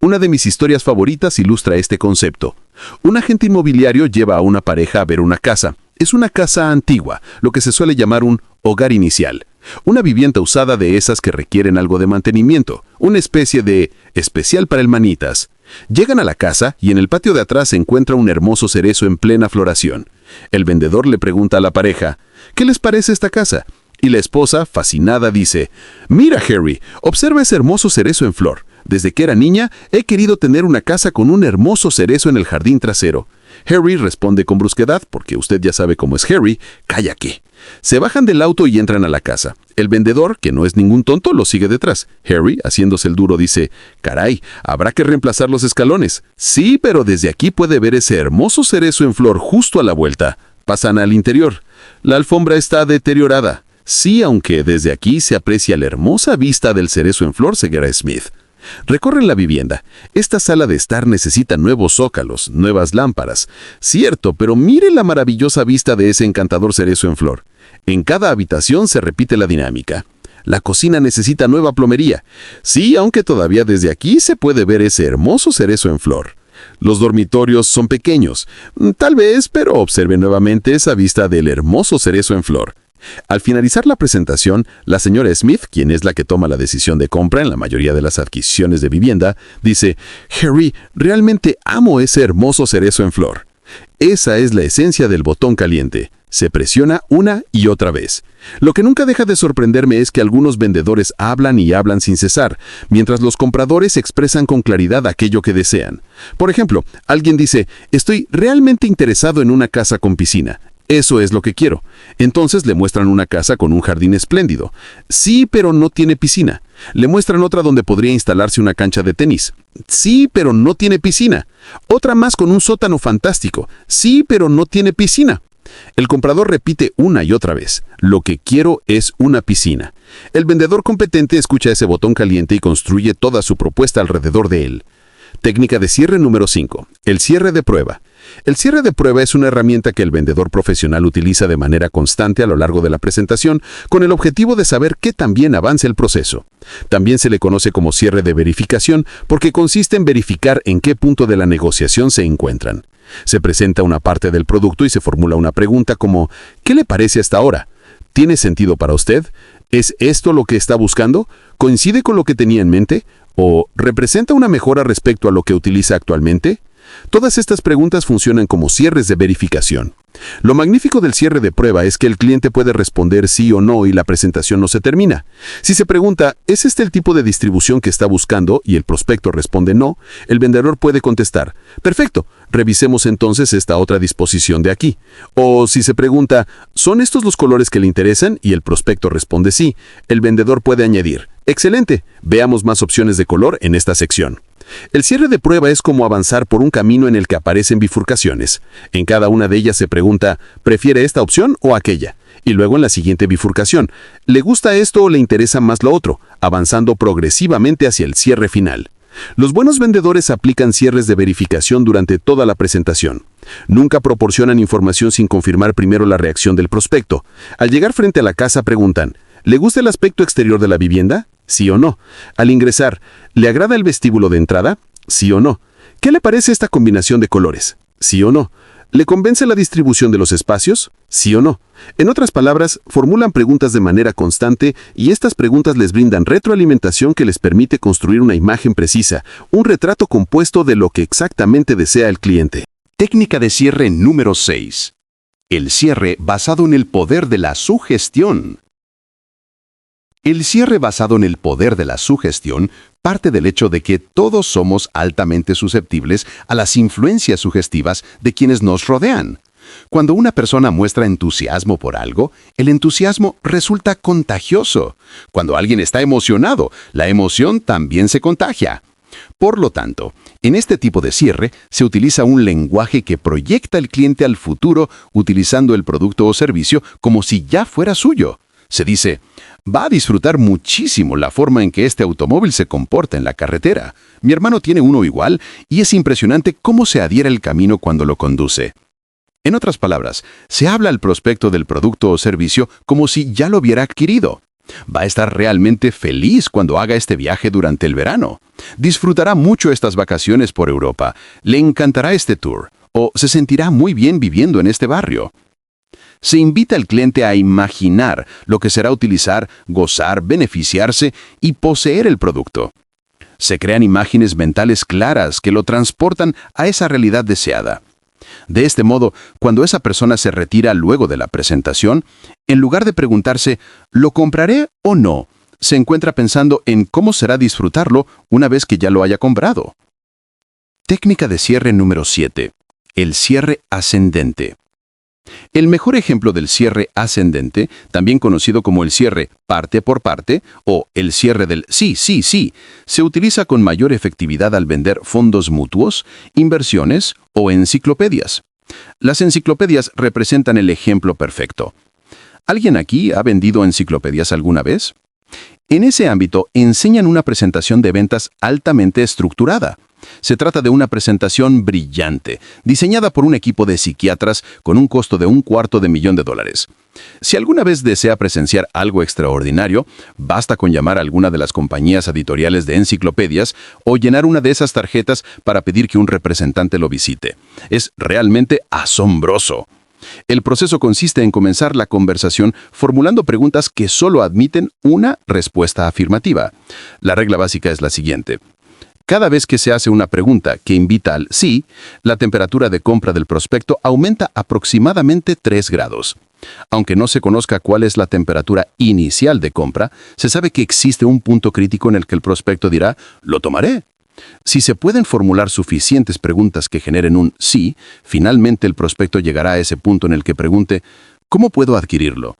Una de mis historias favoritas ilustra este concepto. Un agente inmobiliario lleva a una pareja a ver una casa. Es una casa antigua, lo que se suele llamar un hogar inicial. Una vivienda usada de esas que requieren algo de mantenimiento, una especie de especial para el manitas. Llegan a la casa y en el patio de atrás se encuentra un hermoso cerezo en plena floración. El vendedor le pregunta a la pareja, ¿qué les parece esta casa? Y la esposa, fascinada, dice, «Mira, Harry, observa ese hermoso cerezo en flor. Desde que era niña, he querido tener una casa con un hermoso cerezo en el jardín trasero. Harry responde con brusquedad, porque usted ya sabe cómo es Harry. «¿Calla qué?». Se bajan del auto y entran a la casa. El vendedor, que no es ningún tonto, lo sigue detrás. Harry, haciéndose el duro, dice: «Caray, habrá que reemplazar los escalones». «Sí, pero desde aquí puede ver ese hermoso cerezo en flor justo a la vuelta». Pasan al interior. «La alfombra está deteriorada». «Sí, aunque desde aquí se aprecia la hermosa vista del cerezo en flor», señora Smith. Recorren la vivienda. Esta sala de estar necesita nuevos zócalos, nuevas lámparas. Cierto, pero mire la maravillosa vista de ese encantador cerezo en flor. En cada habitación se repite la dinámica. La cocina necesita nueva plomería. Sí, aunque todavía desde aquí se puede ver ese hermoso cerezo en flor. Los dormitorios son pequeños. Tal vez, pero observe nuevamente esa vista del hermoso cerezo en flor. Al finalizar la presentación, la señora Smith, quien es la que toma la decisión de compra en la mayoría de las adquisiciones de vivienda, dice: «Harry, realmente amo ese hermoso cerezo en flor». Esa es la esencia del botón caliente. Se presiona una y otra vez. Lo que nunca deja de sorprenderme es que algunos vendedores hablan y hablan sin cesar, mientras los compradores expresan con claridad aquello que desean. Por ejemplo, alguien dice: «Estoy realmente interesado en una casa con piscina. Eso es lo que quiero». Entonces le muestran una casa con un jardín espléndido. «Sí, pero no tiene piscina». Le muestran otra donde podría instalarse una cancha de tenis. «Sí, pero no tiene piscina». Otra más con un sótano fantástico. «Sí, pero no tiene piscina». El comprador repite una y otra vez: «Lo que quiero es una piscina». El vendedor competente escucha ese botón caliente y construye toda su propuesta alrededor de él. Técnica de cierre número 5. El cierre de prueba. El cierre de prueba es una herramienta que el vendedor profesional utiliza de manera constante a lo largo de la presentación con el objetivo de saber qué tan bien avanza el proceso. También se le conoce como cierre de verificación porque consiste en verificar en qué punto de la negociación se encuentran. Se presenta una parte del producto y se formula una pregunta como: «¿Qué le parece hasta ahora? ¿Tiene sentido para usted? ¿Es esto lo que está buscando? ¿Coincide con lo que tenía en mente? ¿O representa una mejora respecto a lo que utiliza actualmente?». Todas estas preguntas funcionan como cierres de verificación. Lo magnífico del cierre de prueba es que el cliente puede responder sí o no y la presentación no se termina. Si se pregunta: ¿es este el tipo de distribución que está buscando?, y el prospecto responde no, el vendedor puede contestar: «Perfecto, revisemos entonces esta otra disposición de aquí». O si se pregunta: ¿son estos los colores que le interesan?, y el prospecto responde sí, el vendedor puede añadir: «Excelente, veamos más opciones de color en esta sección». El cierre de prueba es como avanzar por un camino en el que aparecen bifurcaciones. En cada una de ellas se pregunta: ¿prefiere esta opción o aquella? Y luego en la siguiente bifurcación: ¿le gusta esto o le interesa más lo otro?, avanzando progresivamente hacia el cierre final. Los buenos vendedores aplican cierres de verificación durante toda la presentación. Nunca proporcionan información sin confirmar primero la reacción del prospecto. Al llegar frente a la casa preguntan: ¿le gusta el aspecto exterior de la vivienda? ¿Sí o no? Al ingresar, ¿le agrada el vestíbulo de entrada? ¿Sí o no? ¿Qué le parece esta combinación de colores? ¿Sí o no? ¿Le convence la distribución de los espacios? ¿Sí o no? En otras palabras, formulan preguntas de manera constante y estas preguntas les brindan retroalimentación que les permite construir una imagen precisa, un retrato compuesto de lo que exactamente desea el cliente. Técnica de cierre número 6. El cierre basado en el poder de la sugestión. El cierre basado en el poder de la sugestión parte del hecho de que todos somos altamente susceptibles a las influencias sugestivas de quienes nos rodean. Cuando una persona muestra entusiasmo por algo, el entusiasmo resulta contagioso. Cuando alguien está emocionado, la emoción también se contagia. Por lo tanto, en este tipo de cierre se utiliza un lenguaje que proyecta al cliente al futuro utilizando el producto o servicio como si ya fuera suyo. Se dice: «Va a disfrutar muchísimo la forma en que este automóvil se comporta en la carretera. Mi hermano tiene uno igual y es impresionante cómo se adhiere al camino cuando lo conduce». En otras palabras, se habla al prospecto del producto o servicio como si ya lo hubiera adquirido. Va a estar realmente feliz cuando haga este viaje durante el verano. Disfrutará mucho estas vacaciones por Europa. Le encantará este tour. O se sentirá muy bien viviendo en este barrio. Se invita al cliente a imaginar lo que será utilizar, gozar, beneficiarse y poseer el producto. Se crean imágenes mentales claras que lo transportan a esa realidad deseada. De este modo, cuando esa persona se retira luego de la presentación, en lugar de preguntarse «¿lo compraré o no?», se encuentra pensando en cómo será disfrutarlo una vez que ya lo haya comprado. Técnica de cierre número 7. el cierre ascendente. El mejor ejemplo del cierre ascendente, también conocido como el cierre parte por parte o el cierre del sí, sí, sí, se utiliza con mayor efectividad al vender fondos mutuos, inversiones o enciclopedias. Las enciclopedias representan el ejemplo perfecto. ¿Alguien aquí ha vendido enciclopedias alguna vez? En ese ámbito enseñan una presentación de ventas altamente estructurada. Se trata de una presentación brillante, diseñada por un equipo de psiquiatras con un costo de $250,000. Si alguna vez desea presenciar algo extraordinario, basta con llamar a alguna de las compañías editoriales de enciclopedias o llenar una de esas tarjetas para pedir que un representante lo visite. Es realmente asombroso. El proceso consiste en comenzar la conversación formulando preguntas que solo admiten una respuesta afirmativa. La regla básica es la siguiente. Cada vez que se hace una pregunta que invita al sí, la temperatura de compra del prospecto aumenta aproximadamente 3 grados. Aunque no se conozca cuál es la temperatura inicial de compra, se sabe que existe un punto crítico en el que el prospecto dirá, «Lo tomaré». Si se pueden formular suficientes preguntas que generen un sí, finalmente el prospecto llegará a ese punto en el que pregunte, ¿cómo puedo adquirirlo?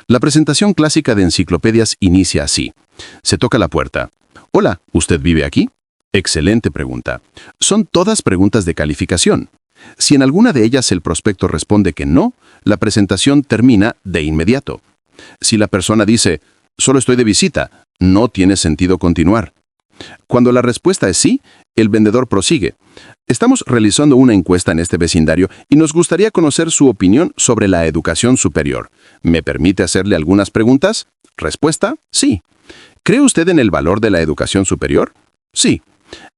La presentación clásica de enciclopedias inicia así. Se toca la puerta. Hola, ¿usted vive aquí? Excelente pregunta. Son todas preguntas de calificación. Si en alguna de ellas el prospecto responde que no, la presentación termina de inmediato. Si la persona dice, solo estoy de visita, no tiene sentido continuar. Cuando la respuesta es sí, el vendedor prosigue. Estamos realizando una encuesta en este vecindario y nos gustaría conocer su opinión sobre la educación superior. ¿Me permite hacerle algunas preguntas? Respuesta, sí. ¿Cree usted en el valor de la educación superior? Sí.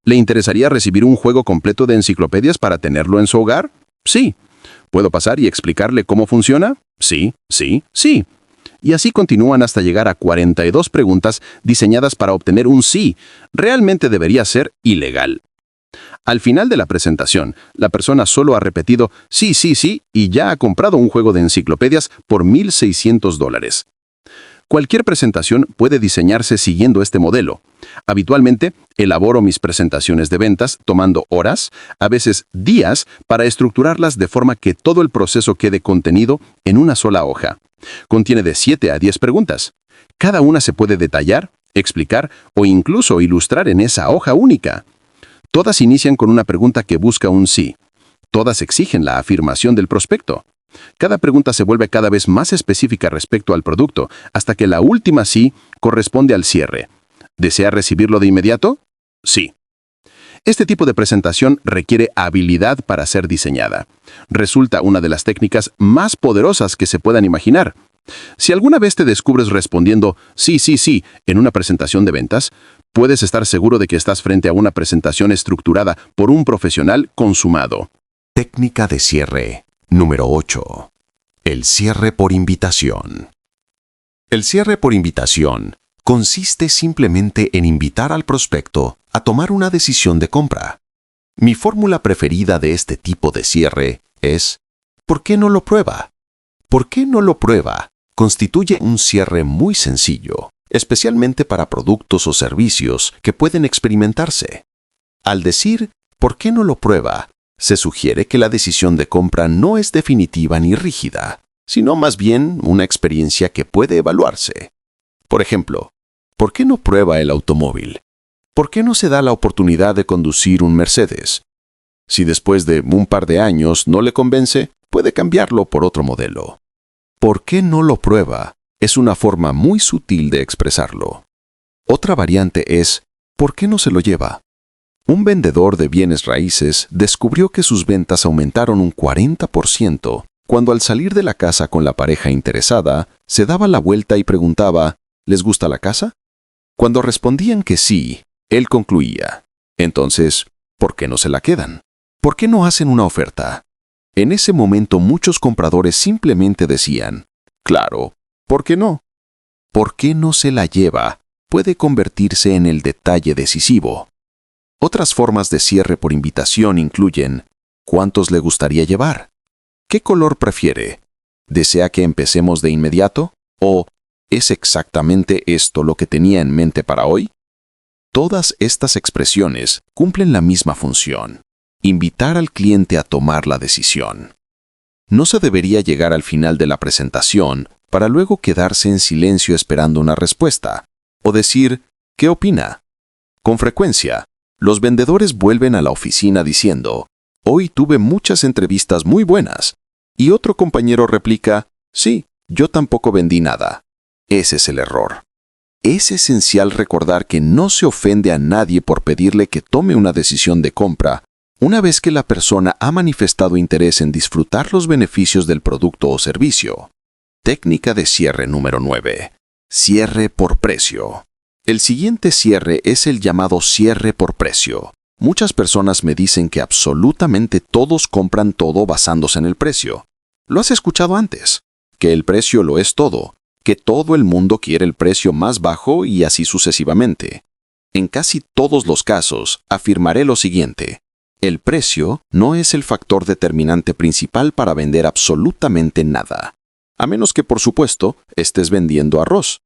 ¿Le interesaría recibir un juego completo de enciclopedias para tenerlo en su hogar? Sí. ¿Puedo pasar y explicarle cómo funciona? Sí, sí, sí. Y así continúan hasta llegar a 42 preguntas diseñadas para obtener un sí. Realmente debería ser ilegal. Al final de la presentación, la persona solo ha repetido sí, sí, sí y ya ha comprado un juego de enciclopedias por $1,600. Cualquier presentación puede diseñarse siguiendo este modelo. Habitualmente, elaboro mis presentaciones de ventas tomando horas, a veces días, para estructurarlas de forma que todo el proceso quede contenido en una sola hoja. Contiene de 7 a 10 preguntas. Cada una se puede detallar, explicar o incluso ilustrar en esa hoja única. Todas inician con una pregunta que busca un sí. Todas exigen la afirmación del prospecto. Cada pregunta se vuelve cada vez más específica respecto al producto, hasta que la última sí corresponde al cierre. ¿Desea recibirlo de inmediato? Sí. Este tipo de presentación requiere habilidad para ser diseñada. Resulta una de las técnicas más poderosas que se puedan imaginar. Si alguna vez te descubres respondiendo sí, sí, sí en una presentación de ventas, puedes estar seguro de que estás frente a una presentación estructurada por un profesional consumado. Técnica de cierre. Número 8. El cierre por invitación. El cierre por invitación consiste simplemente en invitar al prospecto a tomar una decisión de compra. Mi fórmula preferida de este tipo de cierre es ¿por qué no lo prueba? ¿Por qué no lo prueba? Constituye un cierre muy sencillo, especialmente para productos o servicios que pueden experimentarse. Al decir ¿por qué no lo prueba?, se sugiere que la decisión de compra no es definitiva ni rígida, sino más bien una experiencia que puede evaluarse. Por ejemplo, ¿por qué no prueba el automóvil? ¿Por qué no se da la oportunidad de conducir un Mercedes? Si después de un par de años no le convence, puede cambiarlo por otro modelo. ¿Por qué no lo prueba? Es una forma muy sutil de expresarlo. Otra variante es ¿por qué no se lo lleva? Un vendedor de bienes raíces descubrió que sus ventas aumentaron un 40% cuando al salir de la casa con la pareja interesada, se daba la vuelta y preguntaba, ¿les gusta la casa? Cuando respondían que sí, él concluía, entonces, ¿por qué no se la quedan? ¿Por qué no hacen una oferta? En ese momento muchos compradores simplemente decían, claro, ¿por qué no? ¿Por qué no se la lleva? Puede convertirse en el detalle decisivo. Otras formas de cierre por invitación incluyen, ¿cuántos le gustaría llevar? ¿Qué color prefiere? ¿Desea que empecemos de inmediato? ¿O ¿es exactamente esto lo que tenía en mente para hoy? Todas estas expresiones cumplen la misma función. invitar al cliente a tomar la decisión. No se debería llegar al final de la presentación para luego quedarse en silencio esperando una respuesta, o decir, ¿qué opina? Con frecuencia, los vendedores vuelven a la oficina diciendo, hoy tuve muchas entrevistas muy buenas, y otro compañero replica, sí, yo tampoco vendí nada. Ese es el error. Es esencial recordar que no se ofende a nadie por pedirle que tome una decisión de compra una vez que la persona ha manifestado interés en disfrutar los beneficios del producto o servicio. Técnica de cierre número 9. Cierre por precio. El siguiente cierre es el llamado cierre por precio. Muchas personas me dicen que absolutamente todos compran todo basándose en el precio. ¿Lo has escuchado antes? Que el precio lo es todo, que todo el mundo quiere el precio más bajo y así sucesivamente. En casi todos los casos, afirmaré lo siguiente. El precio no es el factor determinante principal para vender absolutamente nada. A menos que, por supuesto, estés vendiendo arroz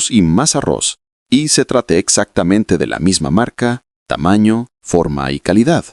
y más arroz, y se trate exactamente de la misma marca, tamaño, forma y calidad.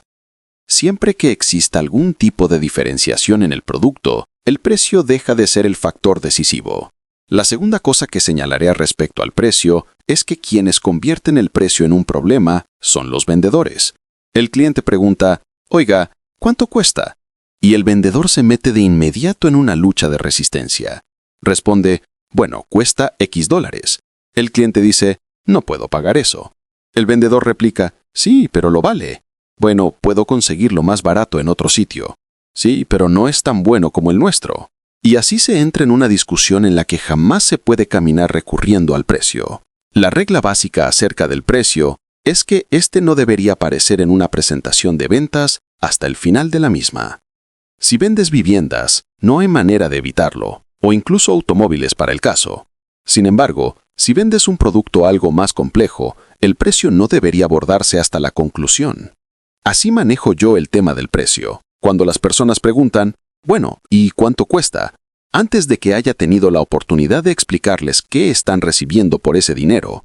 Siempre que exista algún tipo de diferenciación en el producto, el precio deja de ser el factor decisivo. La segunda cosa que señalaré respecto al precio es que quienes convierten el precio en un problema son los vendedores. El cliente pregunta, oiga, ¿cuánto cuesta? Y el vendedor se mete de inmediato en una lucha de resistencia. Responde, bueno, cuesta X dólares. El cliente dice, no puedo pagar eso. El vendedor replica, sí, pero lo vale. Bueno, puedo conseguirlo más barato en otro sitio. Sí, pero no es tan bueno como el nuestro. Y así se entra en una discusión en la que jamás se puede caminar recurriendo al precio. La regla básica acerca del precio es que este no debería aparecer en una presentación de ventas hasta el final de la misma. Si vendes viviendas, no hay manera de evitarlo, o incluso automóviles para el caso. Sin embargo, si vendes un producto algo más complejo, el precio no debería abordarse hasta la conclusión. Así manejo yo el tema del precio. Cuando las personas preguntan, bueno, ¿y cuánto cuesta? Antes de que haya tenido la oportunidad de explicarles qué están recibiendo por ese dinero,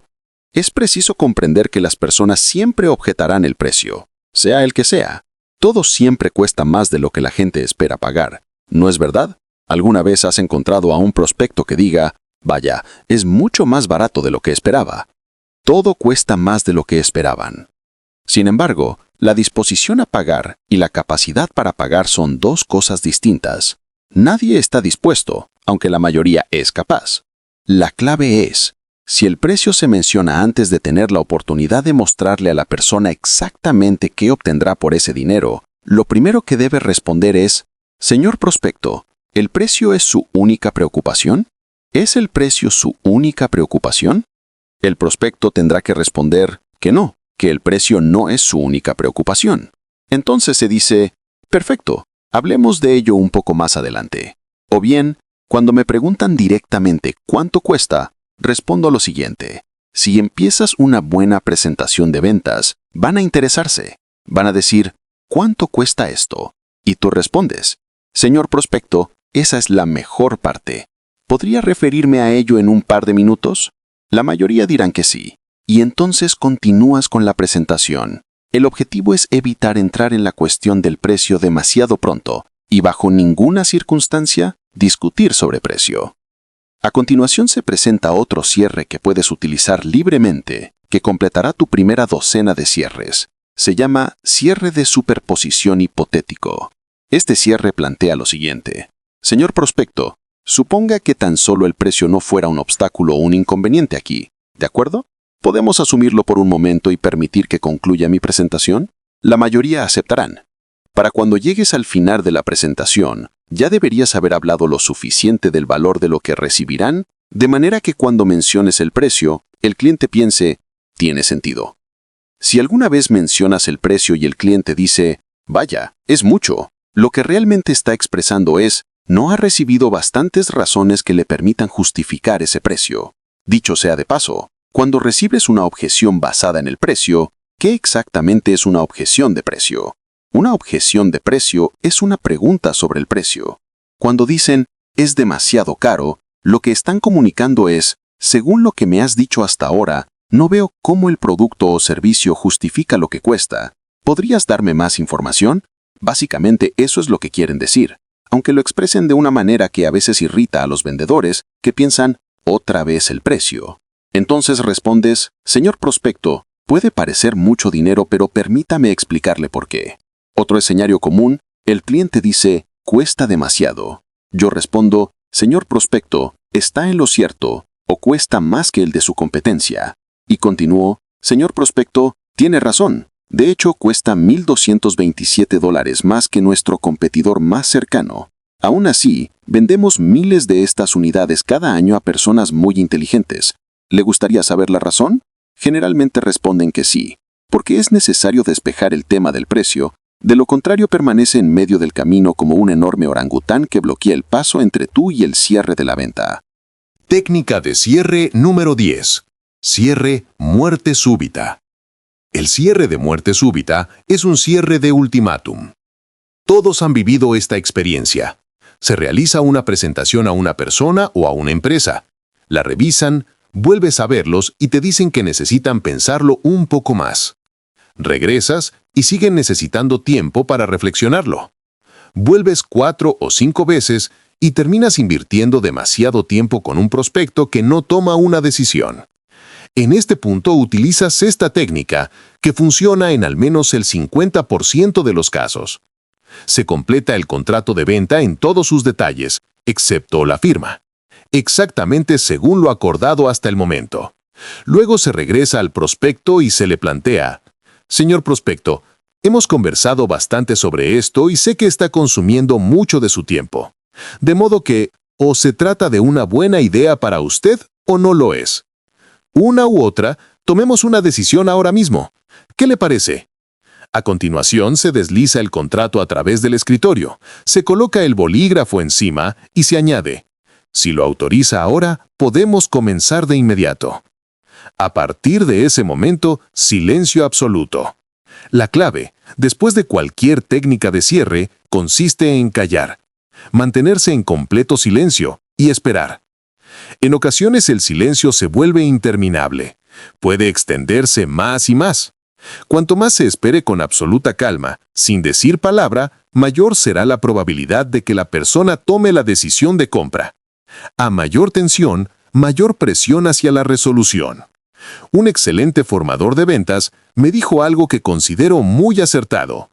es preciso comprender que las personas siempre objetarán el precio, sea el que sea. Todo siempre cuesta más de lo que la gente espera pagar, ¿no es verdad? ¿Alguna vez has encontrado a un prospecto que diga, vaya, es mucho más barato de lo que esperaba? Todo cuesta más de lo que esperaban. Sin embargo, la disposición a pagar y la capacidad para pagar son dos cosas distintas. Nadie está dispuesto, aunque la mayoría es capaz. La clave es, si el precio se menciona antes de tener la oportunidad de mostrarle a la persona exactamente qué obtendrá por ese dinero, lo primero que debe responder es, señor prospecto, ¿el precio es su única preocupación? ¿Es el precio su única preocupación? El prospecto tendrá que responder que no, que el precio no es su única preocupación. Entonces se dice, perfecto, hablemos de ello un poco más adelante. O bien, cuando me preguntan directamente cuánto cuesta, respondo lo siguiente. Si empiezas una buena presentación de ventas, van a interesarse. Van a decir, ¿cuánto cuesta esto? Y tú respondes, señor prospecto, esa es la mejor parte. ¿Podría referirme a ello en un par de minutos? La mayoría dirán que sí. Y entonces continúas con la presentación. El objetivo es evitar entrar en la cuestión del precio demasiado pronto y bajo ninguna circunstancia discutir sobre precio. A continuación se presenta otro cierre que puedes utilizar libremente, que completará tu primera docena de cierres. Se llama cierre de superposición hipotético. Este cierre plantea lo siguiente. Señor prospecto, suponga que tan solo el precio no fuera un obstáculo o un inconveniente aquí, ¿de acuerdo? ¿Podemos asumirlo por un momento y permitir que concluya mi presentación? La mayoría aceptarán. Para cuando llegues al final de la presentación, ya deberías haber hablado lo suficiente del valor de lo que recibirán, de manera que cuando menciones el precio, el cliente piense, tiene sentido. Si alguna vez mencionas el precio y el cliente dice, vaya, es mucho, lo que realmente está expresando es, no ha recibido bastantes razones que le permitan justificar ese precio. Dicho sea de paso, cuando recibes una objeción basada en el precio, ¿qué exactamente es una objeción de precio? Una objeción de precio es una pregunta sobre el precio. Cuando dicen, es demasiado caro, lo que están comunicando es, según lo que me has dicho hasta ahora, no veo cómo el producto o servicio justifica lo que cuesta. ¿Podrías darme más información? Básicamente eso es lo que quieren decir, aunque lo expresen de una manera que a veces irrita a los vendedores que piensan, otra vez el precio. Entonces respondes, señor prospecto, puede parecer mucho dinero, pero permítame explicarle por qué. Otro escenario común, el cliente dice, cuesta demasiado. Yo respondo, señor prospecto, está en lo cierto, o cuesta más que el de su competencia. Y continúo, señor prospecto, tiene razón. De hecho, cuesta $1,227 más que nuestro competidor más cercano. Aún así, vendemos miles de estas unidades cada año a personas muy inteligentes. ¿Le gustaría saber la razón? Generalmente responden que sí, porque es necesario despejar el tema del precio, de lo contrario permanece en medio del camino como un enorme orangután que bloquea el paso entre tú y el cierre de la venta. Técnica de cierre número 10. Cierre muerte súbita. El cierre de muerte súbita es un cierre de ultimátum. Todos han vivido esta experiencia. Se realiza una presentación a una persona o a una empresa. La revisan, vuelves a verlos y te dicen que necesitan pensarlo un poco más. Regresas y siguen necesitando tiempo para reflexionarlo. Vuelves 4 o 5 veces y terminas invirtiendo demasiado tiempo con un prospecto que no toma una decisión. En este punto utilizas esta técnica que funciona en al menos el 50% de los casos. Se completa el contrato de venta en todos sus detalles, excepto la firma, exactamente según lo acordado hasta el momento. Luego se regresa al prospecto y se le plantea, señor prospecto, hemos conversado bastante sobre esto y sé que está consumiendo mucho de su tiempo. De modo que, o se trata de una buena idea para usted o no lo es. Una u otra, tomemos una decisión ahora mismo. ¿Qué le parece? A continuación se desliza el contrato a través del escritorio, se coloca el bolígrafo encima y se añade, si lo autoriza ahora, podemos comenzar de inmediato. A partir de ese momento, silencio absoluto. La clave, después de cualquier técnica de cierre, consiste en callar, mantenerse en completo silencio y esperar. En ocasiones el silencio se vuelve interminable. Puede extenderse más y más. Cuanto más se espere con absoluta calma, sin decir palabra, mayor será la probabilidad de que la persona tome la decisión de compra. A mayor tensión, mayor presión hacia la resolución. Un excelente formador de ventas me dijo algo que considero muy acertado.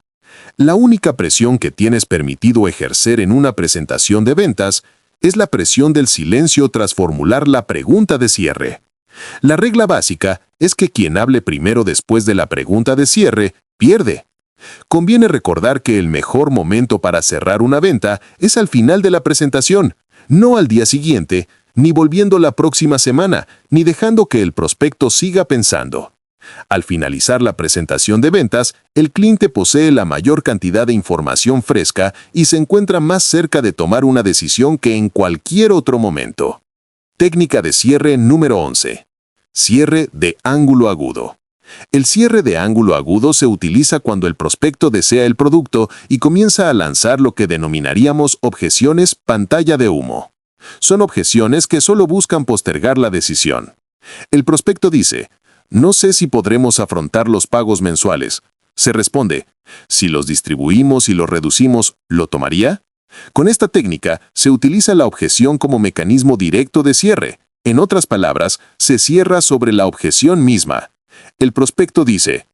La única presión que tienes permitido ejercer en una presentación de ventas es la presión del silencio tras formular la pregunta de cierre. La regla básica es que quien hable primero después de la pregunta de cierre, pierde. Conviene recordar que el mejor momento para cerrar una venta es al final de la presentación, no al día siguiente, ni volviendo la próxima semana, ni dejando que el prospecto siga pensando. Al finalizar la presentación de ventas, el cliente posee la mayor cantidad de información fresca y se encuentra más cerca de tomar una decisión que en cualquier otro momento. Técnica de cierre número 11. Cierre de ángulo agudo. El cierre de ángulo agudo se utiliza cuando el prospecto desea el producto y comienza a lanzar lo que denominaríamos objeciones pantalla de humo. Son objeciones que solo buscan postergar la decisión. El prospecto dice, no sé si podremos afrontar los pagos mensuales. Se responde, si los distribuimos y los reducimos, ¿lo tomaría? Con esta técnica se utiliza la objeción como mecanismo directo de cierre. En otras palabras, se cierra sobre la objeción misma. El prospecto dice,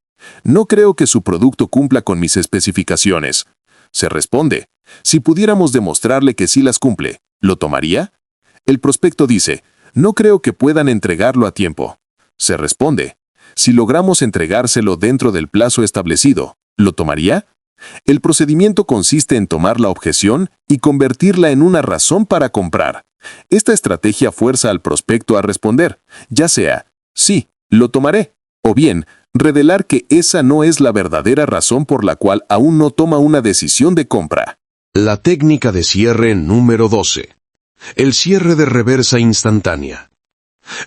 no creo que su producto cumpla con mis especificaciones. Se responde, si pudiéramos demostrarle que sí las cumple, ¿lo tomaría? El prospecto dice, no creo que puedan entregarlo a tiempo. Se responde, si logramos entregárselo dentro del plazo establecido, ¿lo tomaría? El procedimiento consiste en tomar la objeción y convertirla en una razón para comprar. Esta estrategia fuerza al prospecto a responder, ya sea, sí, lo tomaré, o bien, revelar que esa no es la verdadera razón por la cual aún no toma una decisión de compra. La técnica de cierre número 12. El cierre de reversa instantánea.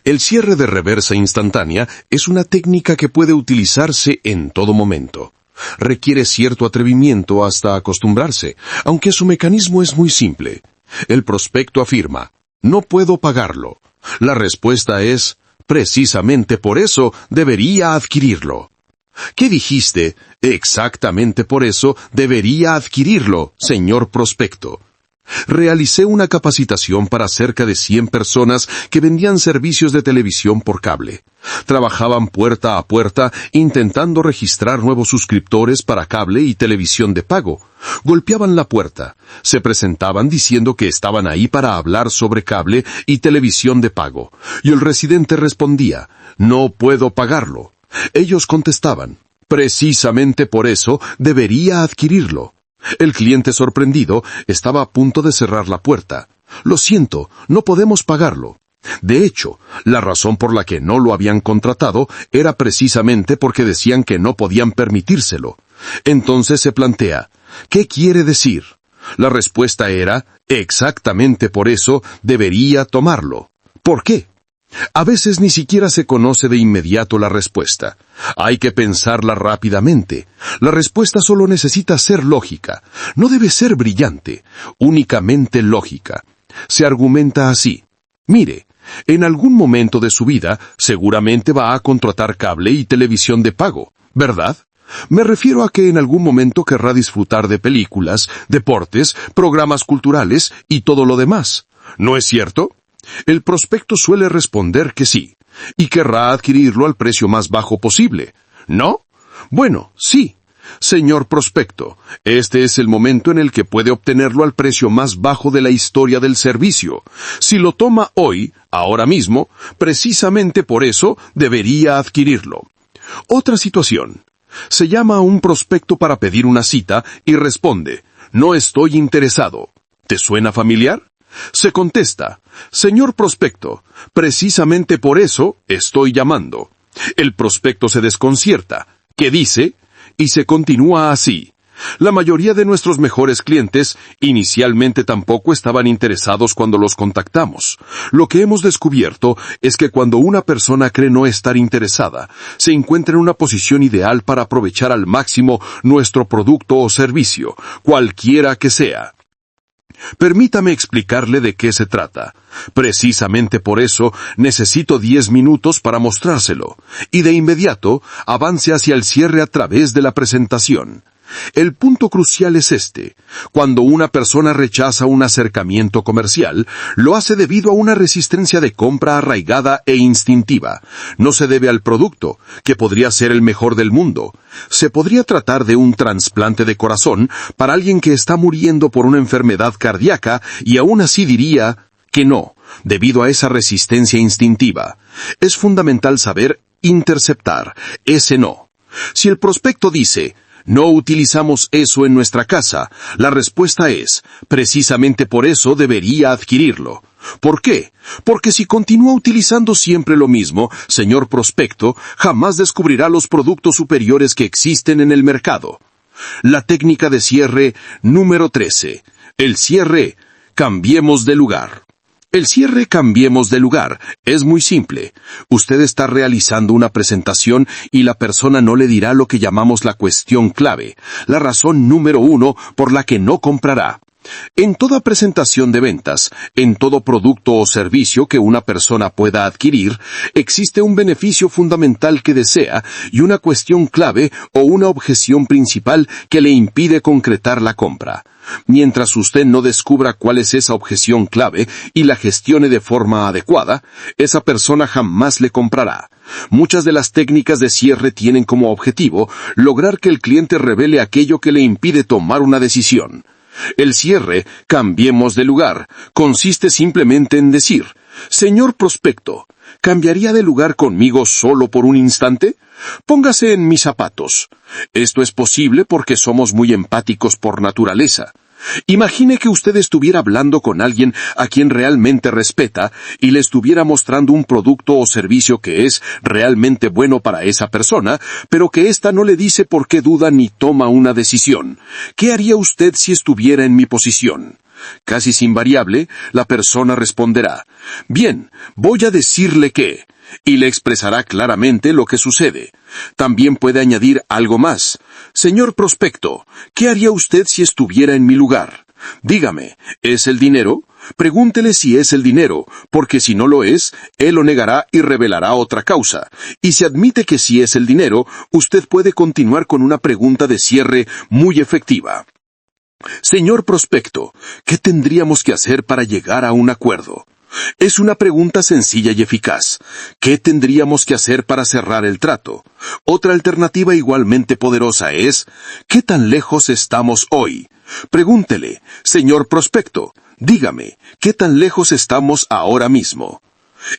El cierre de reversa instantánea es una técnica que puede utilizarse en todo momento. Requiere cierto atrevimiento hasta acostumbrarse, aunque su mecanismo es muy simple. El prospecto afirma, no puedo pagarlo. La respuesta es, precisamente por eso debería adquirirlo. ¿Qué dijiste? Exactamente por eso debería adquirirlo, señor prospecto. Realicé una capacitación para cerca de 100 personas que vendían servicios de televisión por cable. Trabajaban puerta a puerta intentando registrar nuevos suscriptores para cable y televisión de pago. Golpeaban la puerta, se presentaban diciendo que estaban ahí para hablar sobre cable y televisión de pago, y el residente respondía, «No puedo pagarlo». Ellos contestaban, «Precisamente por eso debería adquirirlo». El cliente sorprendido estaba a punto de cerrar la puerta. «Lo siento, no podemos pagarlo». De hecho, la razón por la que no lo habían contratado era precisamente porque decían que no podían permitírselo. Entonces se plantea, ¿qué quiere decir? La respuesta era, exactamente por eso debería tomarlo. ¿Por qué? A veces ni siquiera se conoce de inmediato la respuesta. Hay que pensarla rápidamente. La respuesta solo necesita ser lógica. No debe ser brillante, únicamente lógica. Se argumenta así. Mire, en algún momento de su vida seguramente va a contratar cable y televisión de pago, ¿verdad? Me refiero a que en algún momento querrá disfrutar de películas, deportes, programas culturales y todo lo demás. ¿No es cierto? El prospecto suele responder que sí, y querrá adquirirlo al precio más bajo posible, ¿no? Bueno, sí. Señor prospecto, este es el momento en el que puede obtenerlo al precio más bajo de la historia del servicio. Si lo toma hoy, ahora mismo, precisamente por eso debería adquirirlo. Otra situación. Se llama a un prospecto para pedir una cita y responde, «No estoy interesado». ¿Te suena familiar? Se contesta, «Señor prospecto, precisamente por eso estoy llamando». El prospecto se desconcierta. ¿Qué dice? Y se continúa así. La mayoría de nuestros mejores clientes inicialmente tampoco estaban interesados cuando los contactamos. Lo que hemos descubierto es que cuando una persona cree no estar interesada, se encuentra en una posición ideal para aprovechar al máximo nuestro producto o servicio, cualquiera que sea. Permítame explicarle de qué se trata. Precisamente por eso necesito 10 minutos para mostrárselo, y de inmediato avance hacia el cierre a través de la presentación. El punto crucial es este. Cuando una persona rechaza un acercamiento comercial, lo hace debido a una resistencia de compra arraigada e instintiva. No se debe al producto, que podría ser el mejor del mundo. Se podría tratar de un trasplante de corazón para alguien que está muriendo por una enfermedad cardíaca y aún así diría que no, debido a esa resistencia instintiva. Es fundamental saber interceptar ese no. Si el prospecto dice, «No utilizamos eso en nuestra casa», la respuesta es, precisamente por eso debería adquirirlo. ¿Por qué? Porque si continúa utilizando siempre lo mismo, señor prospecto, jamás descubrirá los productos superiores que existen en el mercado. La técnica de cierre número 13. El cierre, cambiemos de lugar. El cierre cambiemos de lugar es muy simple. Usted está realizando una presentación y la persona no le dirá lo que llamamos la cuestión clave, la razón número 1 por la que no comprará. En toda presentación de ventas, en todo producto o servicio que una persona pueda adquirir, existe un beneficio fundamental que desea y una cuestión clave o una objeción principal que le impide concretar la compra. Mientras usted no descubra cuál es esa objeción clave y la gestione de forma adecuada, esa persona jamás le comprará. Muchas de las técnicas de cierre tienen como objetivo lograr que el cliente revele aquello que le impide tomar una decisión. El cierre, cambiemos de lugar, consiste simplemente en decir, «Señor prospecto, ¿cambiaría de lugar conmigo solo por un instante? Póngase en mis zapatos». Esto es posible porque somos muy empáticos por naturaleza. Imagine que usted estuviera hablando con alguien a quien realmente respeta y le estuviera mostrando un producto o servicio que es realmente bueno para esa persona, pero que ésta no le dice por qué duda ni toma una decisión. ¿Qué haría usted si estuviera en mi posición? Casi sin variable, la persona responderá, «Bien, voy a decirle que», y le expresará claramente lo que sucede. También puede añadir algo más. «Señor prospecto, ¿qué haría usted si estuviera en mi lugar?» Dígame, ¿es el dinero? Pregúntele si es el dinero, porque si no lo es, él lo negará y revelará otra causa. Y si admite que sí es el dinero, usted puede continuar con una pregunta de cierre muy efectiva. Señor prospecto, ¿qué tendríamos que hacer para llegar a un acuerdo? Es una pregunta sencilla y eficaz. ¿Qué tendríamos que hacer para cerrar el trato? Otra alternativa igualmente poderosa es, ¿qué tan lejos estamos hoy? Pregúntele, señor prospecto, dígame, ¿qué tan lejos estamos ahora mismo?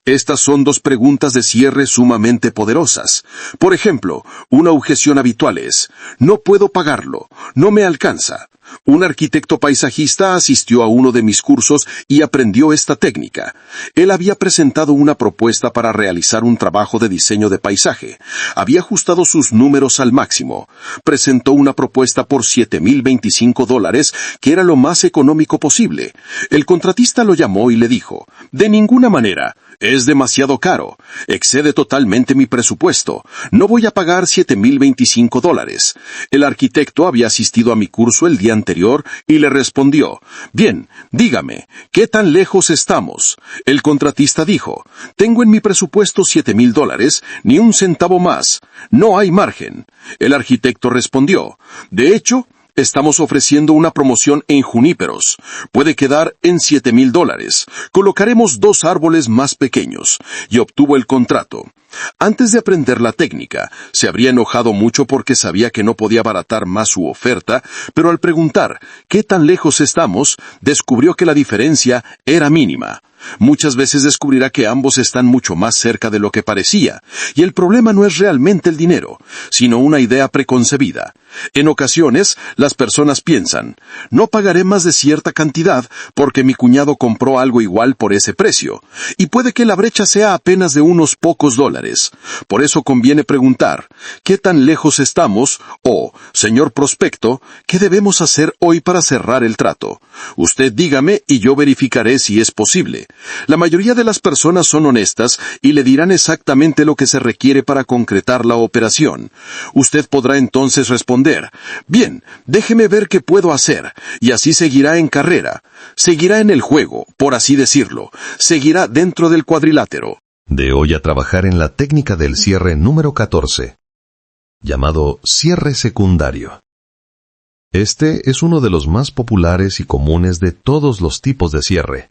Estas son dos preguntas de cierre sumamente poderosas. Por ejemplo, una objeción habitual es, no puedo pagarlo, no me alcanza. Un arquitecto paisajista asistió a uno de mis cursos y aprendió esta técnica. Él había presentado una propuesta para realizar un trabajo de diseño de paisaje. Había ajustado sus números al máximo. Presentó una propuesta por $7,025, que era lo más económico posible. El contratista lo llamó y le dijo, «De ninguna manera. Es demasiado caro. Excede totalmente mi presupuesto. No voy a pagar $7,025. El arquitecto había asistido a mi curso el día anterior y le respondió, «Bien, dígame, ¿qué tan lejos estamos?» El contratista dijo, «Tengo en mi presupuesto $7,000, ni un centavo más. No hay margen». El arquitecto respondió, «De hecho, estamos ofreciendo una promoción en juníperos. Puede quedar en $7,000. Colocaremos 2 árboles más pequeños». Y obtuvo el contrato. Antes de aprender la técnica, se habría enojado mucho porque sabía que no podía abaratar más su oferta, pero al preguntar ¿qué tan lejos estamos?, descubrió que la diferencia era mínima. Muchas veces descubrirá que ambos están mucho más cerca de lo que parecía, y el problema no es realmente el dinero, sino una idea preconcebida. En ocasiones, las personas piensan, no pagaré más de cierta cantidad porque mi cuñado compró algo igual por ese precio, y puede que la brecha sea apenas de unos pocos dólares. Por eso conviene preguntar, ¿qué tan lejos estamos? O, señor prospecto, ¿qué debemos hacer hoy para cerrar el trato? Usted dígame y yo verificaré si es posible. La mayoría de las personas son honestas y le dirán exactamente lo que se requiere para concretar la operación. Usted podrá entonces responder, «Bien, déjeme ver qué puedo hacer», y así seguirá en carrera. Seguirá en el juego, por así decirlo. Seguirá dentro del cuadrilátero. De hoy a trabajar en la técnica del cierre número 14, llamado cierre secundario. Este es uno de los más populares y comunes de todos los tipos de cierre.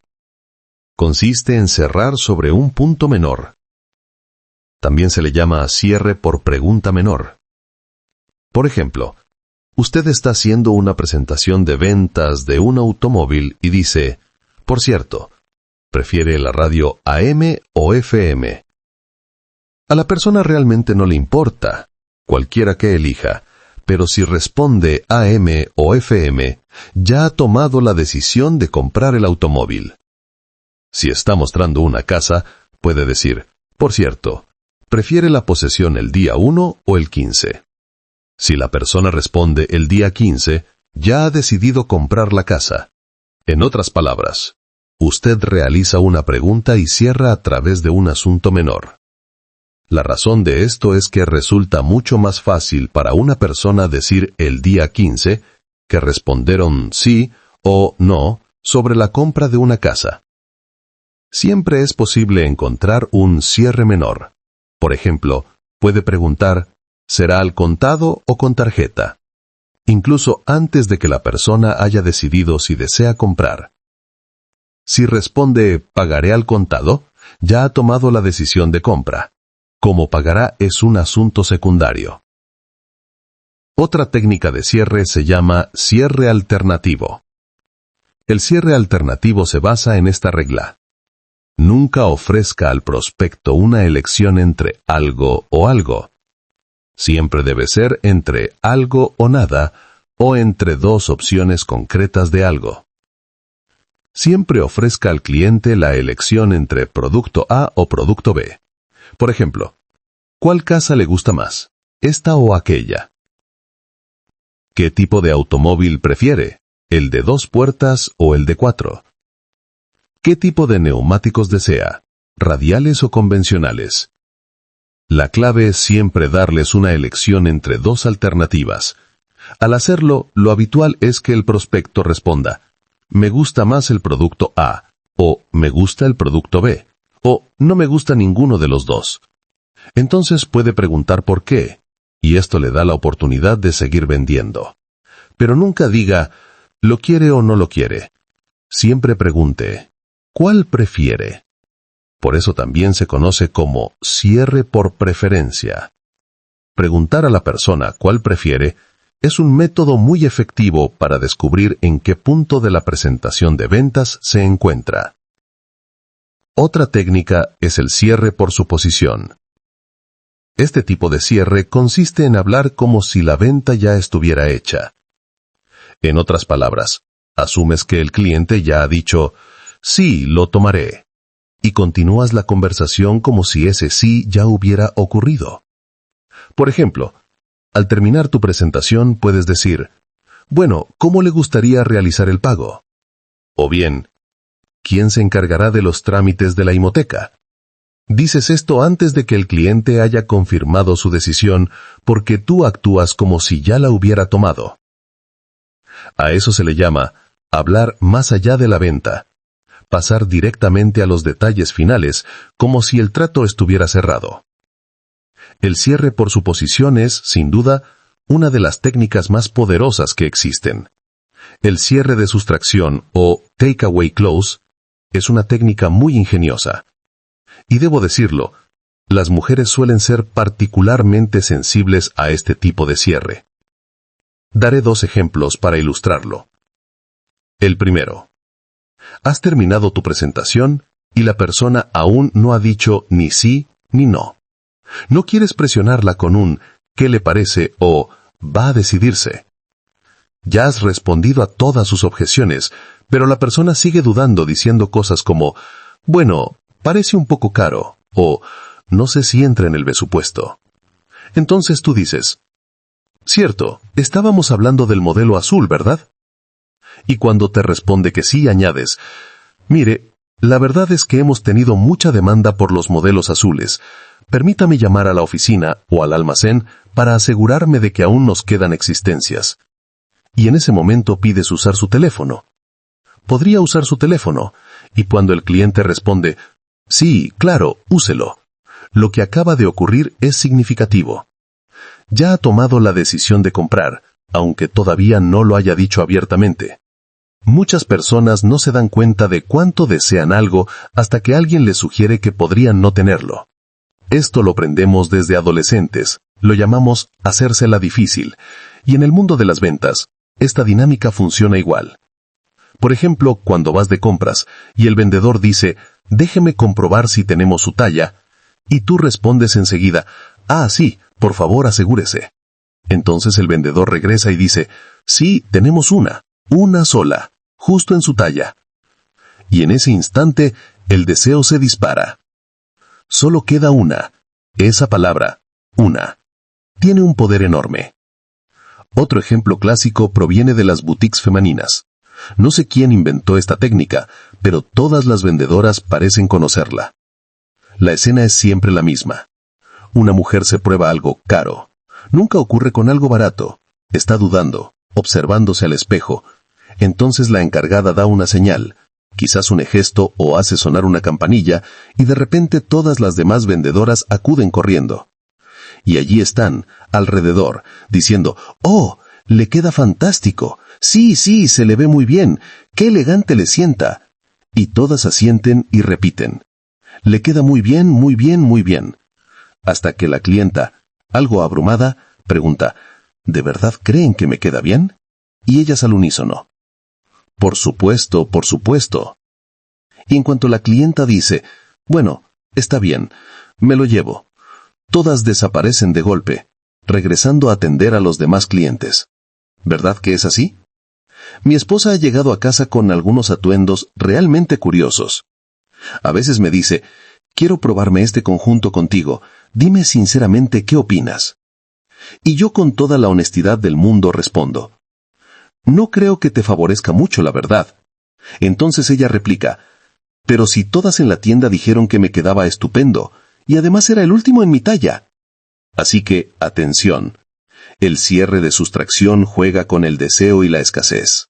Consiste en cerrar sobre un punto menor. También se le llama cierre por pregunta menor. Por ejemplo, usted está haciendo una presentación de ventas de un automóvil y dice, «Por cierto, ¿prefiere la radio AM o FM?» A la persona realmente no le importa, cualquiera que elija, pero si responde AM o FM, ya ha tomado la decisión de comprar el automóvil. Si está mostrando una casa, puede decir, «Por cierto, ¿prefiere la posesión el día 1 o el 15? Si la persona responde el día 15, ya ha decidido comprar la casa. En otras palabras, usted realiza una pregunta y cierra a través de un asunto menor. La razón de esto es que resulta mucho más fácil para una persona decir el día 15 que responder un sí o no sobre la compra de una casa. Siempre es posible encontrar un cierre menor. Por ejemplo, puede preguntar, ¿será al contado o con tarjeta? Incluso antes de que la persona haya decidido si desea comprar. Si responde, pagaré al contado, ya ha tomado la decisión de compra. Cómo pagará es un asunto secundario. Otra técnica de cierre se llama cierre alternativo. El cierre alternativo se basa en esta regla. Nunca ofrezca al prospecto una elección entre algo o algo. Siempre debe ser entre algo o nada, o entre 2 opciones concretas de algo. Siempre ofrezca al cliente la elección entre producto A o producto B. Por ejemplo, ¿cuál casa le gusta más? ¿Esta o aquella? ¿Qué tipo de automóvil prefiere? ¿El de 2 puertas o el de 4? ¿Qué tipo de neumáticos desea? ¿Radiales o convencionales? La clave es siempre darles una elección entre 2 alternativas. Al hacerlo, lo habitual es que el prospecto responda, me gusta más el producto A, o me gusta el producto B, o no me gusta ninguno de los dos. Entonces puede preguntar por qué, y esto le da la oportunidad de seguir vendiendo. Pero nunca diga, ¿lo quiere o no lo quiere? Siempre pregunte, ¿cuál prefiere? Por eso también se conoce como cierre por preferencia. Preguntar a la persona cuál prefiere es un método muy efectivo para descubrir en qué punto de la presentación de ventas se encuentra. Otra técnica es el cierre por suposición. Este tipo de cierre consiste en hablar como si la venta ya estuviera hecha. En otras palabras, asumes que el cliente ya ha dicho, sí, lo tomaré, y continúas la conversación como si ese sí ya hubiera ocurrido. Por ejemplo, al terminar tu presentación puedes decir, bueno, ¿cómo le gustaría realizar el pago? O bien, ¿quién se encargará de los trámites de la hipoteca? Dices esto antes de que el cliente haya confirmado su decisión porque tú actúas como si ya la hubiera tomado. A eso se le llama hablar más allá de la venta, pasar directamente a los detalles finales como si el trato estuviera cerrado. El cierre por suposición es, sin duda, una de las técnicas más poderosas que existen. El cierre de sustracción o takeaway close es una técnica muy ingeniosa. Y debo decirlo, las mujeres suelen ser particularmente sensibles a este tipo de cierre. Daré 2 ejemplos para ilustrarlo. El primero. Has terminado tu presentación y la persona aún no ha dicho ni sí ni no. No quieres presionarla con un ¿qué le parece? O ¿va a decidirse? Ya has respondido a todas sus objeciones, pero la persona sigue dudando diciendo cosas como bueno, parece un poco caro, o no sé si entra en el presupuesto. Entonces tú dices, cierto, estábamos hablando del modelo azul, ¿verdad? Y cuando te responde que sí, añades, mire, la verdad es que hemos tenido mucha demanda por los modelos azules. Permítame llamar a la oficina o al almacén para asegurarme de que aún nos quedan existencias. Y en ese momento pides usar su teléfono. Podría usar su teléfono, y cuando el cliente responde, sí, claro, úselo. Lo que acaba de ocurrir es significativo. Ya ha tomado la decisión de comprar, aunque todavía no lo haya dicho abiertamente. Muchas personas no se dan cuenta de cuánto desean algo hasta que alguien les sugiere que podrían no tenerlo. Esto lo aprendemos desde adolescentes, lo llamamos hacérsela difícil, y en el mundo de las ventas, esta dinámica funciona igual. Por ejemplo, cuando vas de compras y el vendedor dice, déjeme comprobar si tenemos su talla, y tú respondes enseguida, ah, sí, por favor asegúrese. Entonces el vendedor regresa y dice, sí, tenemos una sola, justo en su talla. Y en ese instante, el deseo se dispara. Solo queda una. Esa palabra, una, tiene un poder enorme. Otro ejemplo clásico proviene de las boutiques femeninas. No sé quién inventó esta técnica, pero todas las vendedoras parecen conocerla. La escena es siempre la misma. Una mujer se prueba algo caro. Nunca ocurre con algo barato. Está dudando, observándose al espejo. Entonces la encargada da una señal, quizás un gesto o hace sonar una campanilla, y de repente todas las demás vendedoras acuden corriendo. Y allí están, alrededor, diciendo, ¡oh, le queda fantástico! Sí, sí, se le ve muy bien. ¡Qué elegante le sienta! Y todas asienten y repiten. Le queda muy bien, muy bien, muy bien. Hasta que la clienta, algo abrumada, pregunta, ¿de verdad creen que me queda bien? Y ellas al unísono. Por supuesto, por supuesto. Y en cuanto la clienta dice, bueno, está bien, me lo llevo. Todas desaparecen de golpe, regresando a atender a los demás clientes. ¿Verdad que es así? Mi esposa ha llegado a casa con algunos atuendos realmente curiosos. A veces me dice, quiero probarme este conjunto contigo, dime sinceramente qué opinas. Y yo con toda la honestidad del mundo respondo, no creo que te favorezca mucho, la verdad. Entonces ella replica, pero si todas en la tienda dijeron que me quedaba estupendo, y además era el último en mi talla. Así que, atención, el cierre de sustracción juega con el deseo y la escasez.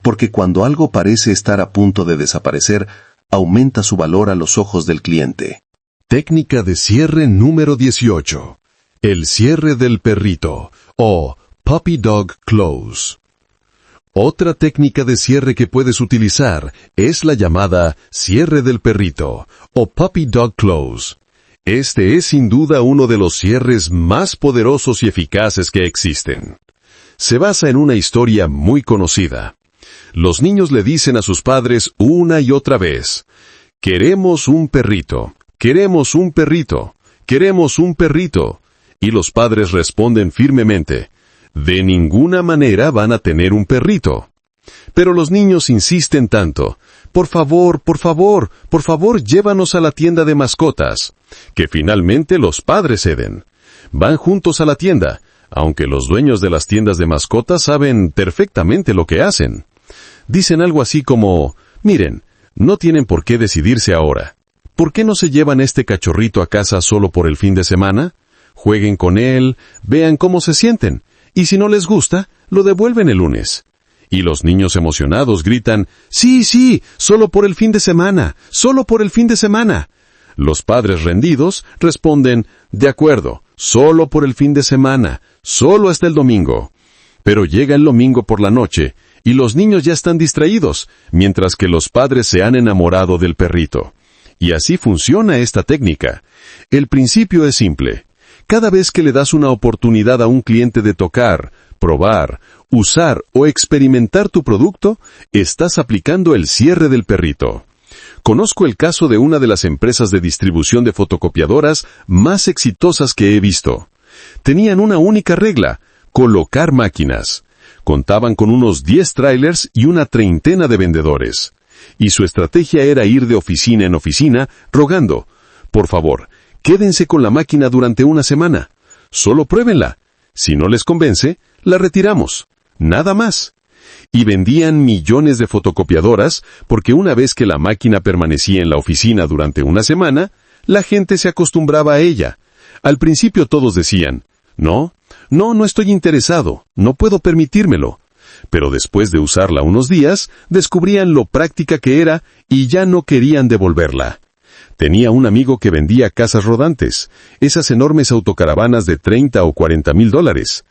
porque cuando algo parece estar a punto de desaparecer, aumenta su valor a los ojos del cliente. Técnica de cierre número 18. El cierre del perrito, o Puppy Dog Close. Otra técnica de cierre que puedes utilizar es la llamada cierre del perrito, o Puppy Dog Close. Este es sin duda uno de los cierres más poderosos y eficaces que existen. Se basa en una historia muy conocida. Los niños le dicen a sus padres una y otra vez: «Queremos un perrito, queremos un perrito, queremos un perrito». Y los padres responden firmemente: «De ninguna manera van a tener un perrito». Pero los niños insisten tanto: «Por favor, por favor, por favor, llévanos a la tienda de mascotas», que finalmente los padres ceden. Van juntos a la tienda, aunque los dueños de las tiendas de mascotas saben perfectamente lo que hacen. Dicen algo así como: «Miren, no tienen por qué decidirse ahora. ¿Por qué no se llevan este cachorrito a casa solo por el fin de semana? Jueguen con él, vean cómo se sienten, y si no les gusta, lo devuelven el lunes». Y los niños emocionados gritan: «Sí, sí, solo por el fin de semana, solo por el fin de semana». Los padres rendidos responden: «De acuerdo, solo por el fin de semana, solo hasta el domingo». Pero llega el domingo por la noche, y los niños ya están distraídos, mientras que los padres se han enamorado del perrito. Y así funciona esta técnica. El principio es simple. Cada vez que le das una oportunidad a un cliente de tocar, probar, usar o experimentar tu producto, estás aplicando el cierre del perrito. Conozco el caso de una de las empresas de distribución de fotocopiadoras más exitosas que he visto. Tenían una única regla: colocar máquinas. Contaban con unos 10 trailers y una treintena de vendedores. Y su estrategia era ir de oficina en oficina rogando: «Por favor, quédense con la máquina durante una semana. Solo pruébenla. Si no les convence, la retiramos. Nada más». Y vendían millones de fotocopiadoras porque una vez que la máquina permanecía en la oficina durante una semana, la gente se acostumbraba a ella. Al principio todos decían: «No estoy interesado, no puedo permitírmelo». Pero después de usarla unos días, descubrían lo práctica que era y ya no querían devolverla. Tenía un amigo que vendía casas rodantes, esas enormes autocaravanas de $30,000 o $40,000.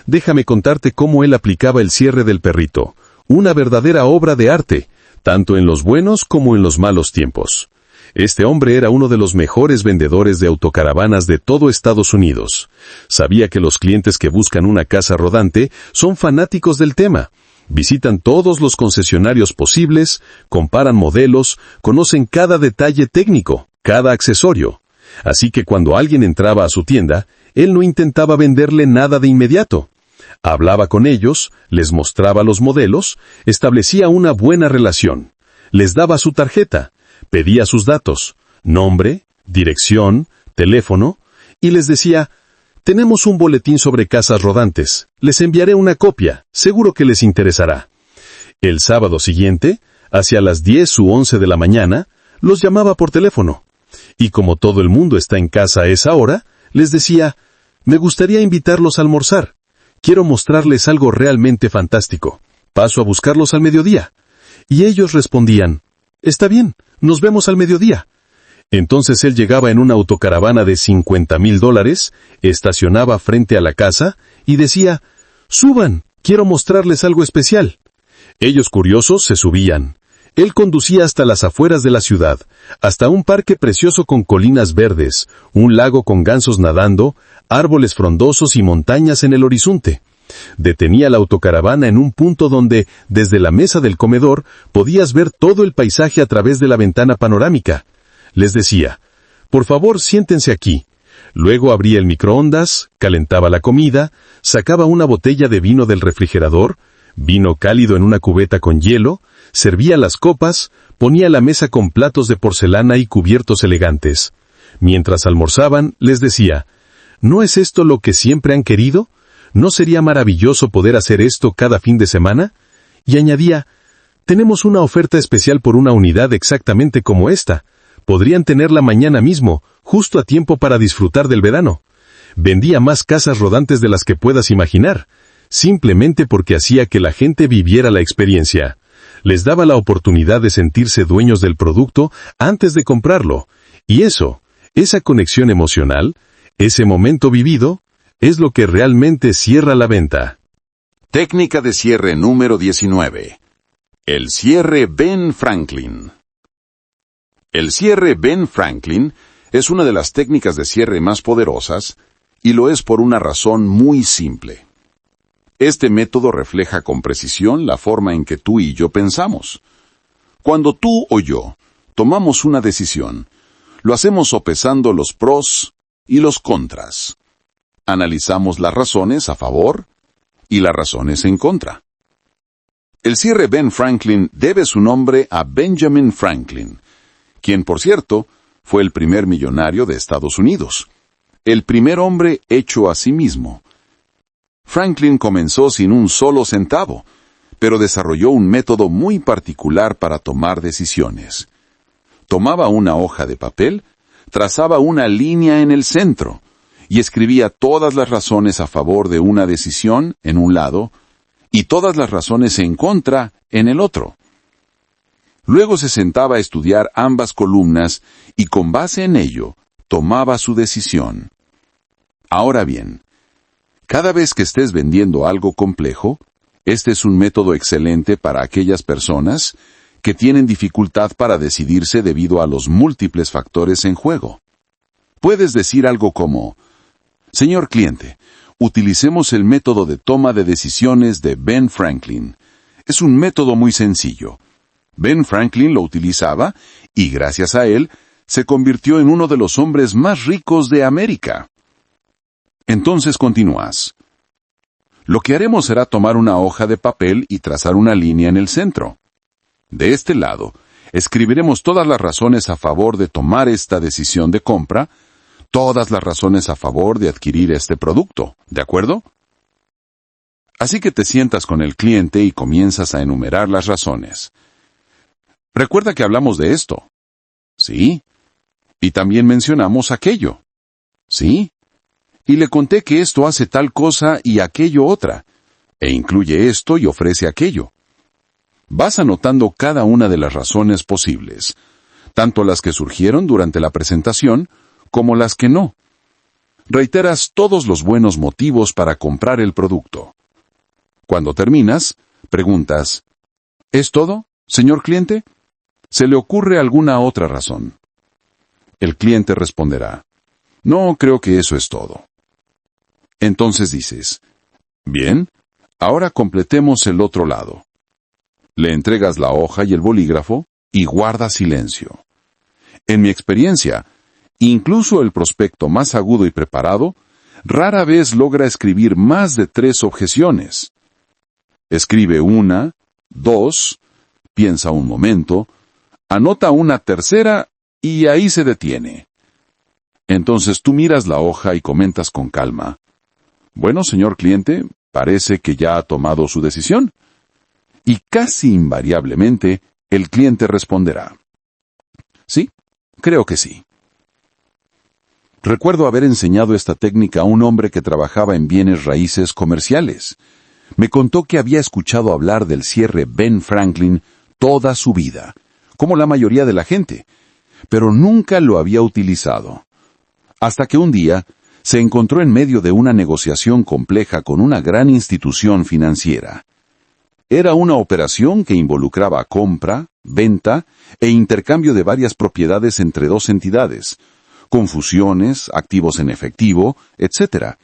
Déjame contarte cómo él aplicaba el cierre del perrito, una verdadera obra de arte, tanto en los buenos como en los malos tiempos. Este hombre era uno de los mejores vendedores de autocaravanas de todo Estados Unidos. Sabía que los clientes que buscan una casa rodante son fanáticos del tema. Visitan todos los concesionarios posibles, comparan modelos, conocen cada detalle técnico, cada accesorio. Así que cuando alguien entraba a su tienda, él no intentaba venderle nada de inmediato. Hablaba con ellos, les mostraba los modelos, establecía una buena relación. Les daba su tarjeta, pedía sus datos, nombre, dirección, teléfono, y les decía: «Tenemos un boletín sobre casas rodantes, les enviaré una copia, seguro que les interesará». El sábado siguiente, hacia las 10 u 11 de la mañana, los llamaba por teléfono. Y como todo el mundo está en casa a esa hora, les decía: «Me gustaría invitarlos a almorzar. Quiero mostrarles algo realmente fantástico. Paso a buscarlos al mediodía». Y ellos respondían: «Está bien, nos vemos al mediodía». Entonces él llegaba en una autocaravana de $50,000, estacionaba frente a la casa y decía: «Suban, quiero mostrarles algo especial». Ellos curiosos se subían. Él conducía hasta las afueras de la ciudad, hasta un parque precioso con colinas verdes, un lago con gansos nadando, árboles frondosos y montañas en el horizonte. Detenía la autocaravana en un punto donde, desde la mesa del comedor, podías ver todo el paisaje a través de la ventana panorámica. Les decía: «Por favor, siéntense aquí». Luego abría el microondas, calentaba la comida, sacaba una botella de vino del refrigerador, vino cálido en una cubeta con hielo, servía las copas, ponía la mesa con platos de porcelana y cubiertos elegantes. Mientras almorzaban, les decía: «¿No es esto lo que siempre han querido? ¿No sería maravilloso poder hacer esto cada fin de semana?». Y añadía: «Tenemos una oferta especial por una unidad exactamente como esta. Podrían tenerla mañana mismo, justo a tiempo para disfrutar del verano». Vendía más casas rodantes de las que puedas imaginar, simplemente porque hacía que la gente viviera la experiencia. Les daba la oportunidad de sentirse dueños del producto antes de comprarlo. Y eso, esa conexión emocional, ese momento vivido, es lo que realmente cierra la venta. Técnica de cierre número 19. El cierre Ben Franklin. El cierre Ben Franklin es una de las técnicas de cierre más poderosas y lo es por una razón muy simple. Este método refleja con precisión la forma en que tú y yo pensamos. Cuando tú o yo tomamos una decisión, lo hacemos sopesando los pros y los contras. Analizamos las razones a favor y las razones en contra. El cierre Ben Franklin debe su nombre a Benjamin Franklin, quien, por cierto, fue el primer millonario de Estados Unidos, el primer hombre hecho a sí mismo. Franklin comenzó sin un solo centavo, pero desarrolló un método muy particular para tomar decisiones. Tomaba una hoja de papel, trazaba una línea en el centro y escribía todas las razones a favor de una decisión en un lado y todas las razones en contra en el otro. Luego se sentaba a estudiar ambas columnas y con base en ello tomaba su decisión. Ahora bien, cada vez que estés vendiendo algo complejo, este es un método excelente para aquellas personas que tienen dificultad para decidirse debido a los múltiples factores en juego. Puedes decir algo como: Señor cliente, utilicemos el método de toma de decisiones de Ben Franklin. Es un método muy sencillo. Ben Franklin lo utilizaba y gracias a él se convirtió en uno de los hombres más ricos de América. Entonces continúas. Lo que haremos será tomar una hoja de papel y trazar una línea en el centro. De este lado, escribiremos todas las razones a favor de tomar esta decisión de compra, todas las razones a favor de adquirir este producto, ¿de acuerdo? Así que te sientas con el cliente y comienzas a enumerar las razones. Recuerda que hablamos de esto. Sí. Y también mencionamos aquello. Sí. Y le conté que esto hace tal cosa y aquello otra, e incluye esto y ofrece aquello. Vas anotando cada una de las razones posibles, tanto las que surgieron durante la presentación como las que no. Reiteras todos los buenos motivos para comprar el producto. Cuando terminas, preguntas: ¿es todo, señor cliente? ¿Se le ocurre alguna otra razón? El cliente responderá: no, creo que eso es todo. Entonces dices: bien, ahora completemos el otro lado. Le entregas la hoja y el bolígrafo y guarda silencio. En mi experiencia, incluso el prospecto más agudo y preparado rara vez logra escribir más de 3 objeciones. Escribe 1, 2, piensa un momento, anota una tercera y ahí se detiene. Entonces tú miras la hoja y comentas con calma: bueno, señor cliente, parece que ya ha tomado su decisión. Y casi invariablemente, el cliente responderá: sí, creo que sí. Recuerdo haber enseñado esta técnica a un hombre que trabajaba en bienes raíces comerciales. Me contó que había escuchado hablar del cierre Ben Franklin toda su vida, como la mayoría de la gente, pero nunca lo había utilizado. Hasta que un día se encontró en medio de una negociación compleja con una gran institución financiera. Era una operación que involucraba compra, venta e intercambio de varias propiedades entre 2 entidades, con fusiones, activos en efectivo, etc.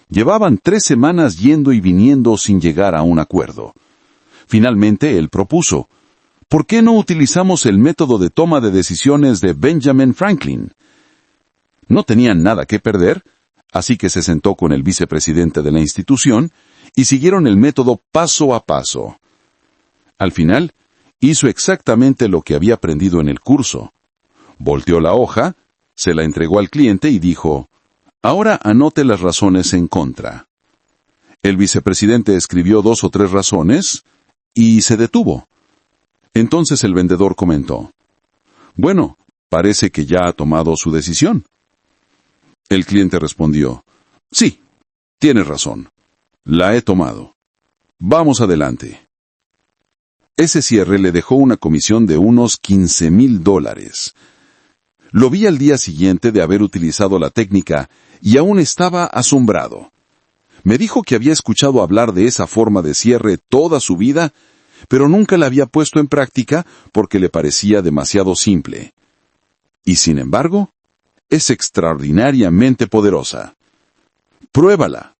Llevaban 3 semanas yendo y viniendo sin llegar a un acuerdo. Finalmente él propuso: ¿por qué no utilizamos el método de toma de decisiones de Benjamin Franklin? No tenían nada que perder, así que se sentó con el vicepresidente de la institución y siguieron el método paso a paso. Al final, hizo exactamente lo que había aprendido en el curso. Volteó la hoja, se la entregó al cliente y dijo: ahora anote las razones en contra. El vicepresidente escribió 2 o 3 razones y se detuvo. Entonces el vendedor comentó: bueno, parece que ya ha tomado su decisión. El cliente respondió: sí, tienes razón. La he tomado. Vamos adelante. Ese cierre le dejó una comisión de unos $15,000. Lo vi al día siguiente de haber utilizado la técnica y aún estaba asombrado. Me dijo que había escuchado hablar de esa forma de cierre toda su vida, pero nunca la había puesto en práctica porque le parecía demasiado simple. Y sin embargo, es extraordinariamente poderosa. Pruébala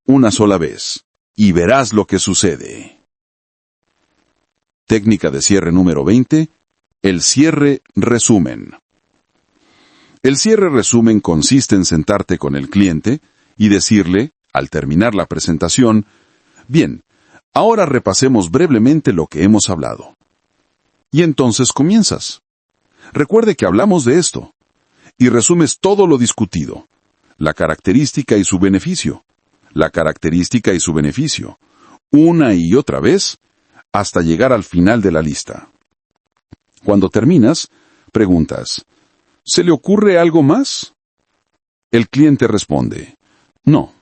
una sola vez y verás lo que sucede. Técnica de cierre número 20. El cierre resumen. El cierre resumen consiste en sentarte con el cliente y decirle, al terminar la presentación, bien, ahora repasemos brevemente lo que hemos hablado. Y entonces comienzas. Recuerde que hablamos de esto, y resumes todo lo discutido, la característica y su beneficio, la característica y su beneficio, una y otra vez, hasta llegar al final de la lista. Cuando terminas, preguntas, ¿se le ocurre algo más? El cliente responde, no.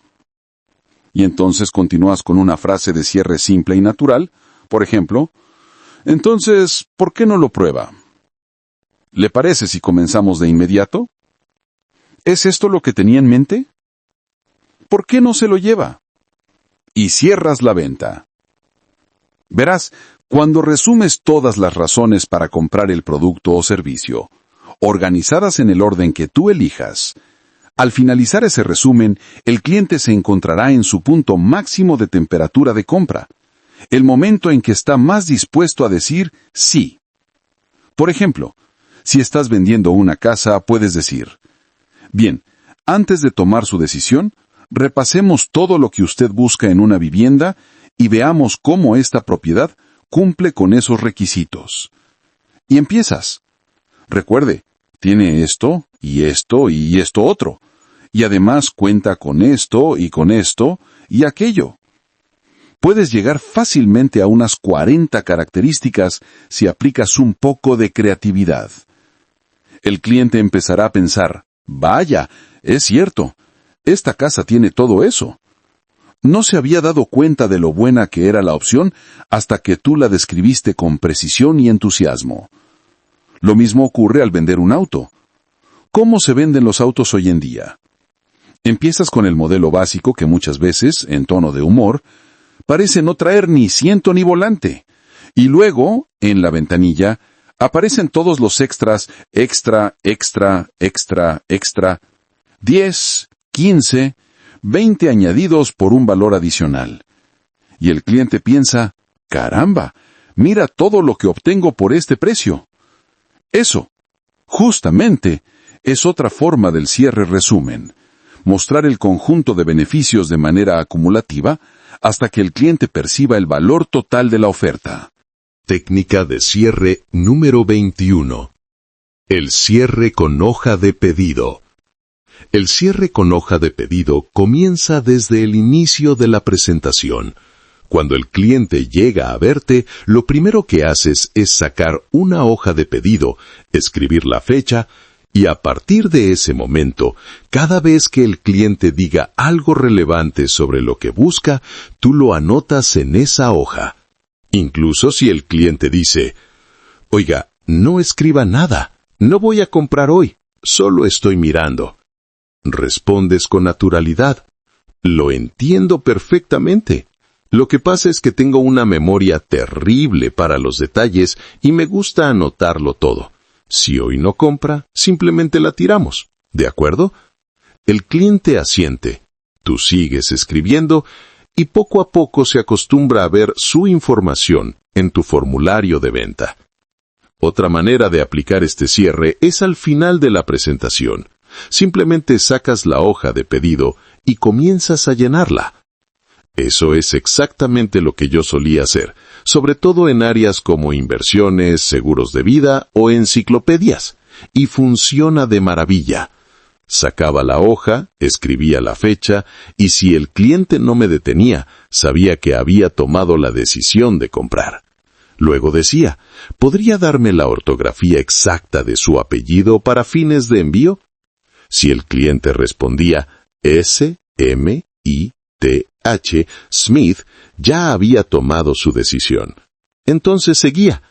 Y entonces continúas con una frase de cierre simple y natural, por ejemplo, entonces, ¿por qué no lo prueba? ¿Le parece si comenzamos de inmediato? ¿Es esto lo que tenía en mente? ¿Por qué no se lo lleva? Y cierras la venta. Verás, cuando resumes todas las razones para comprar el producto o servicio, organizadas en el orden que tú elijas, al finalizar ese resumen, el cliente se encontrará en su punto máximo de temperatura de compra, el momento en que está más dispuesto a decir sí. Por ejemplo, si estás vendiendo una casa, puedes decir, bien, antes de tomar su decisión, repasemos todo lo que usted busca en una vivienda y veamos cómo esta propiedad cumple con esos requisitos. Y empiezas. Recuerde, tiene esto, y esto, y esto otro. Y además cuenta con esto, y aquello. Puedes llegar fácilmente a unas 40 características si aplicas un poco de creatividad. El cliente empezará a pensar, vaya, es cierto, esta casa tiene todo eso. No se había dado cuenta de lo buena que era la opción hasta que tú la describiste con precisión y entusiasmo. Lo mismo ocurre al vender un auto. ¿Cómo se venden los autos hoy en día? Empiezas con el modelo básico que muchas veces, en tono de humor, parece no traer ni asiento ni volante. Y luego, en la ventanilla, aparecen todos los extras, extra, 10, 15, 20 añadidos por un valor adicional. Y el cliente piensa, caramba, mira todo lo que obtengo por este precio. Eso, justamente, es otra forma del cierre resumen. Mostrar el conjunto de beneficios de manera acumulativa hasta que el cliente perciba el valor total de la oferta. Técnica de cierre número 21. El cierre con hoja de pedido. El cierre con hoja de pedido comienza desde el inicio de la presentación. Cuando el cliente llega a verte, lo primero que haces es sacar una hoja de pedido, escribir la fecha, y a partir de ese momento, cada vez que el cliente diga algo relevante sobre lo que busca, tú lo anotas en esa hoja. Incluso si el cliente dice, oiga, no escriba nada, no voy a comprar hoy, solo estoy mirando. Respondes con naturalidad. Lo entiendo perfectamente. Lo que pasa es que tengo una memoria terrible para los detalles y me gusta anotarlo todo. Si hoy no compra, simplemente la tiramos. ¿De acuerdo? El cliente asiente. Tú sigues escribiendo y poco a poco se acostumbra a ver su información en tu formulario de venta. Otra manera de aplicar este cierre es al final de la presentación. Simplemente sacas la hoja de pedido y comienzas a llenarla. Eso es exactamente lo que yo solía hacer, sobre todo en áreas como inversiones, seguros de vida o enciclopedias, y funciona de maravilla. Sacaba la hoja, escribía la fecha, y si el cliente no me detenía, sabía que había tomado la decisión de comprar. Luego decía, ¿podría darme la ortografía exacta de su apellido para fines de envío? Si el cliente respondía S-M-I-T-H, Smith, ya había tomado su decisión. Entonces seguía.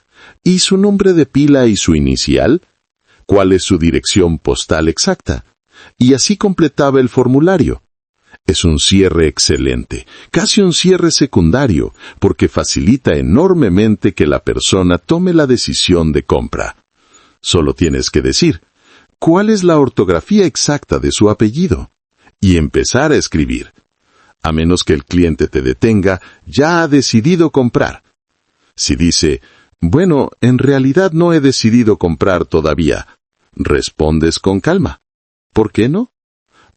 ¿Y su nombre de pila y su inicial? ¿Cuál es su dirección postal exacta? Y así completaba el formulario. Es un cierre excelente, casi un cierre secundario, porque facilita enormemente que la persona tome la decisión de compra. Solo tienes que decir, ¿cuál es la ortografía exacta de su apellido? Y empezar a escribir. A menos que el cliente te detenga, ya ha decidido comprar. Si dice, bueno, en realidad no he decidido comprar todavía, respondes con calma. ¿Por qué no?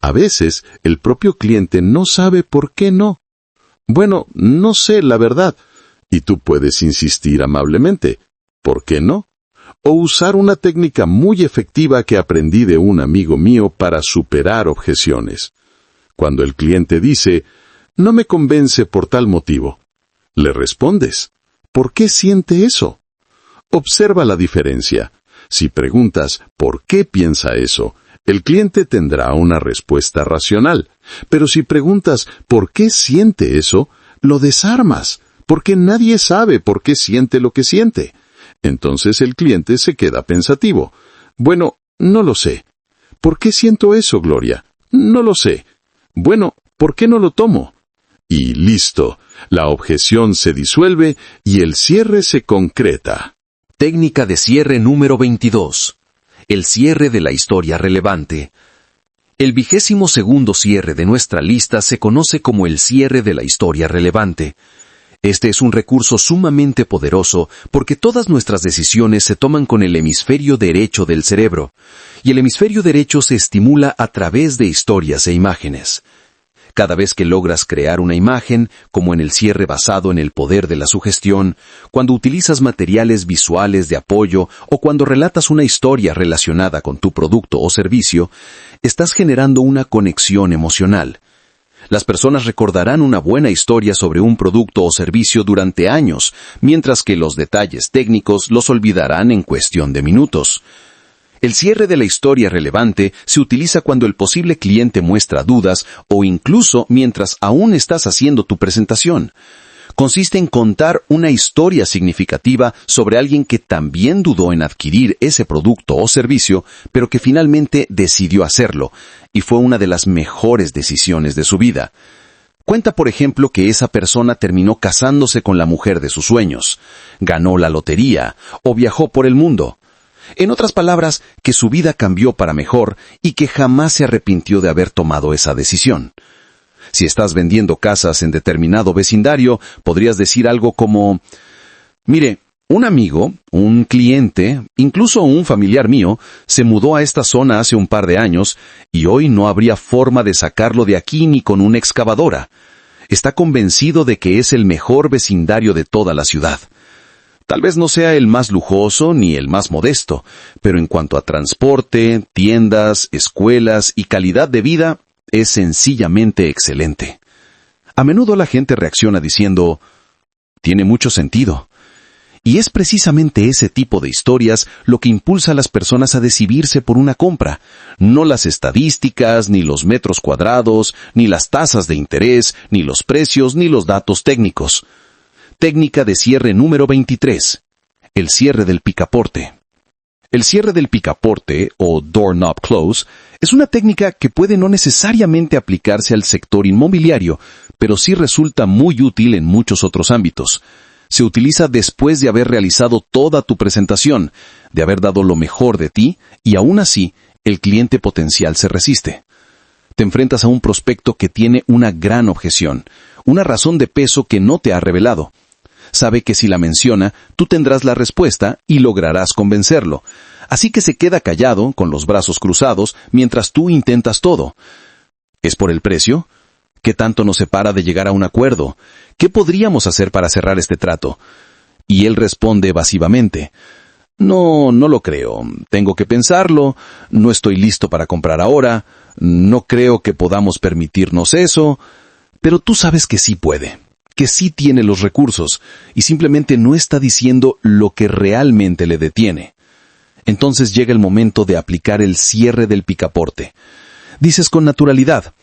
A veces, el propio cliente no sabe por qué no. Bueno, no sé la verdad. Y tú puedes insistir amablemente. ¿Por qué no? O usar una técnica muy efectiva que aprendí de un amigo mío para superar objeciones. Cuando el cliente dice, no me convence por tal motivo, le respondes, ¿por qué siente eso? Observa la diferencia. Si preguntas, ¿por qué piensa eso?, el cliente tendrá una respuesta racional. Pero si preguntas, ¿por qué siente eso?, lo desarmas, porque nadie sabe por qué siente lo que siente. Entonces el cliente se queda pensativo. Bueno, no lo sé. ¿Por qué siento eso, Gloria? No lo sé. Bueno, ¿por qué no lo tomo? Y listo. La objeción se disuelve y el cierre se concreta. Técnica de cierre número 22. El cierre de la historia relevante. El 22º cierre de nuestra lista se conoce como el cierre de la historia relevante. Este es un recurso sumamente poderoso porque todas nuestras decisiones se toman con el hemisferio derecho del cerebro, y el hemisferio derecho se estimula a través de historias e imágenes. Cada vez que logras crear una imagen, como en el cierre basado en el poder de la sugestión, cuando utilizas materiales visuales de apoyo o cuando relatas una historia relacionada con tu producto o servicio, estás generando una conexión emocional. Las personas recordarán una buena historia sobre un producto o servicio durante años, mientras que los detalles técnicos los olvidarán en cuestión de minutos. El cierre de la historia relevante se utiliza cuando el posible cliente muestra dudas o incluso mientras aún estás haciendo tu presentación. Consiste en contar una historia significativa sobre alguien que también dudó en adquirir ese producto o servicio, pero que finalmente decidió hacerlo, y fue una de las mejores decisiones de su vida. Cuenta, por ejemplo, que esa persona terminó casándose con la mujer de sus sueños, ganó la lotería o viajó por el mundo. En otras palabras, que su vida cambió para mejor y que jamás se arrepintió de haber tomado esa decisión. Si estás vendiendo casas en determinado vecindario, podrías decir algo como, mire, un amigo, un cliente, incluso un familiar mío, se mudó a esta zona hace un par de años y hoy no habría forma de sacarlo de aquí ni con una excavadora. Está convencido de que es el mejor vecindario de toda la ciudad. Tal vez no sea el más lujoso ni el más modesto, pero en cuanto a transporte, tiendas, escuelas y calidad de vida, es sencillamente excelente. A menudo la gente reacciona diciendo, tiene mucho sentido. Y es precisamente ese tipo de historias lo que impulsa a las personas a decidirse por una compra, no las estadísticas, ni los metros cuadrados, ni las tasas de interés, ni los precios, ni los datos técnicos. Técnica de cierre número 23. El cierre del picaporte. El cierre del picaporte, o doorknob close, es una técnica que puede no necesariamente aplicarse al sector inmobiliario, pero sí resulta muy útil en muchos otros ámbitos. Se utiliza después de haber realizado toda tu presentación, de haber dado lo mejor de ti, y aún así, el cliente potencial se resiste. Te enfrentas a un prospecto que tiene una gran objeción, una razón de peso que no te ha revelado. Sabe que si la menciona, tú tendrás la respuesta y lograrás convencerlo. Así que se queda callado, con los brazos cruzados, mientras tú intentas todo. ¿Es por el precio? ¿Qué tanto nos separa de llegar a un acuerdo? ¿Qué podríamos hacer para cerrar este trato? Y él responde evasivamente, no lo creo. Tengo que pensarlo. No estoy listo para comprar ahora. No creo que podamos permitirnos eso. Pero tú sabes que sí puede, que sí tiene los recursos, y simplemente no está diciendo lo que realmente le detiene. Entonces llega el momento de aplicar el cierre del picaporte. Dices con naturalidad,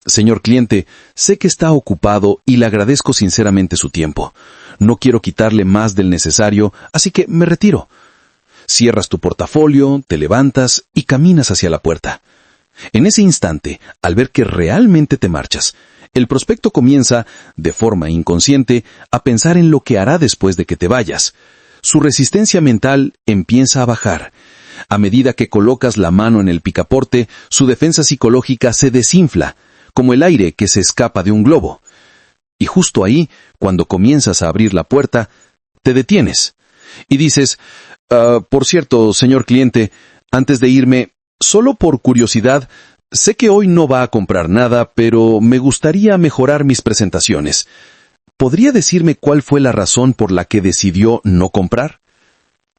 Señor cliente, sé que está ocupado y le agradezco sinceramente su tiempo. No quiero quitarle más del necesario, así que me retiro. Cierras tu portafolio, te levantas y caminas hacia la puerta. En ese instante, al ver que realmente te marchas, el prospecto comienza, de forma inconsciente, a pensar en lo que hará después de que te vayas. Su resistencia mental empieza a bajar. A medida que colocas la mano en el picaporte, su defensa psicológica se desinfla, como el aire que se escapa de un globo. Y justo ahí, cuando comienzas a abrir la puerta, te detienes y dices, por cierto, señor cliente, antes de irme, solo por curiosidad, sé que hoy no va a comprar nada, pero me gustaría mejorar mis presentaciones. ¿Podría decirme cuál fue la razón por la que decidió no comprar?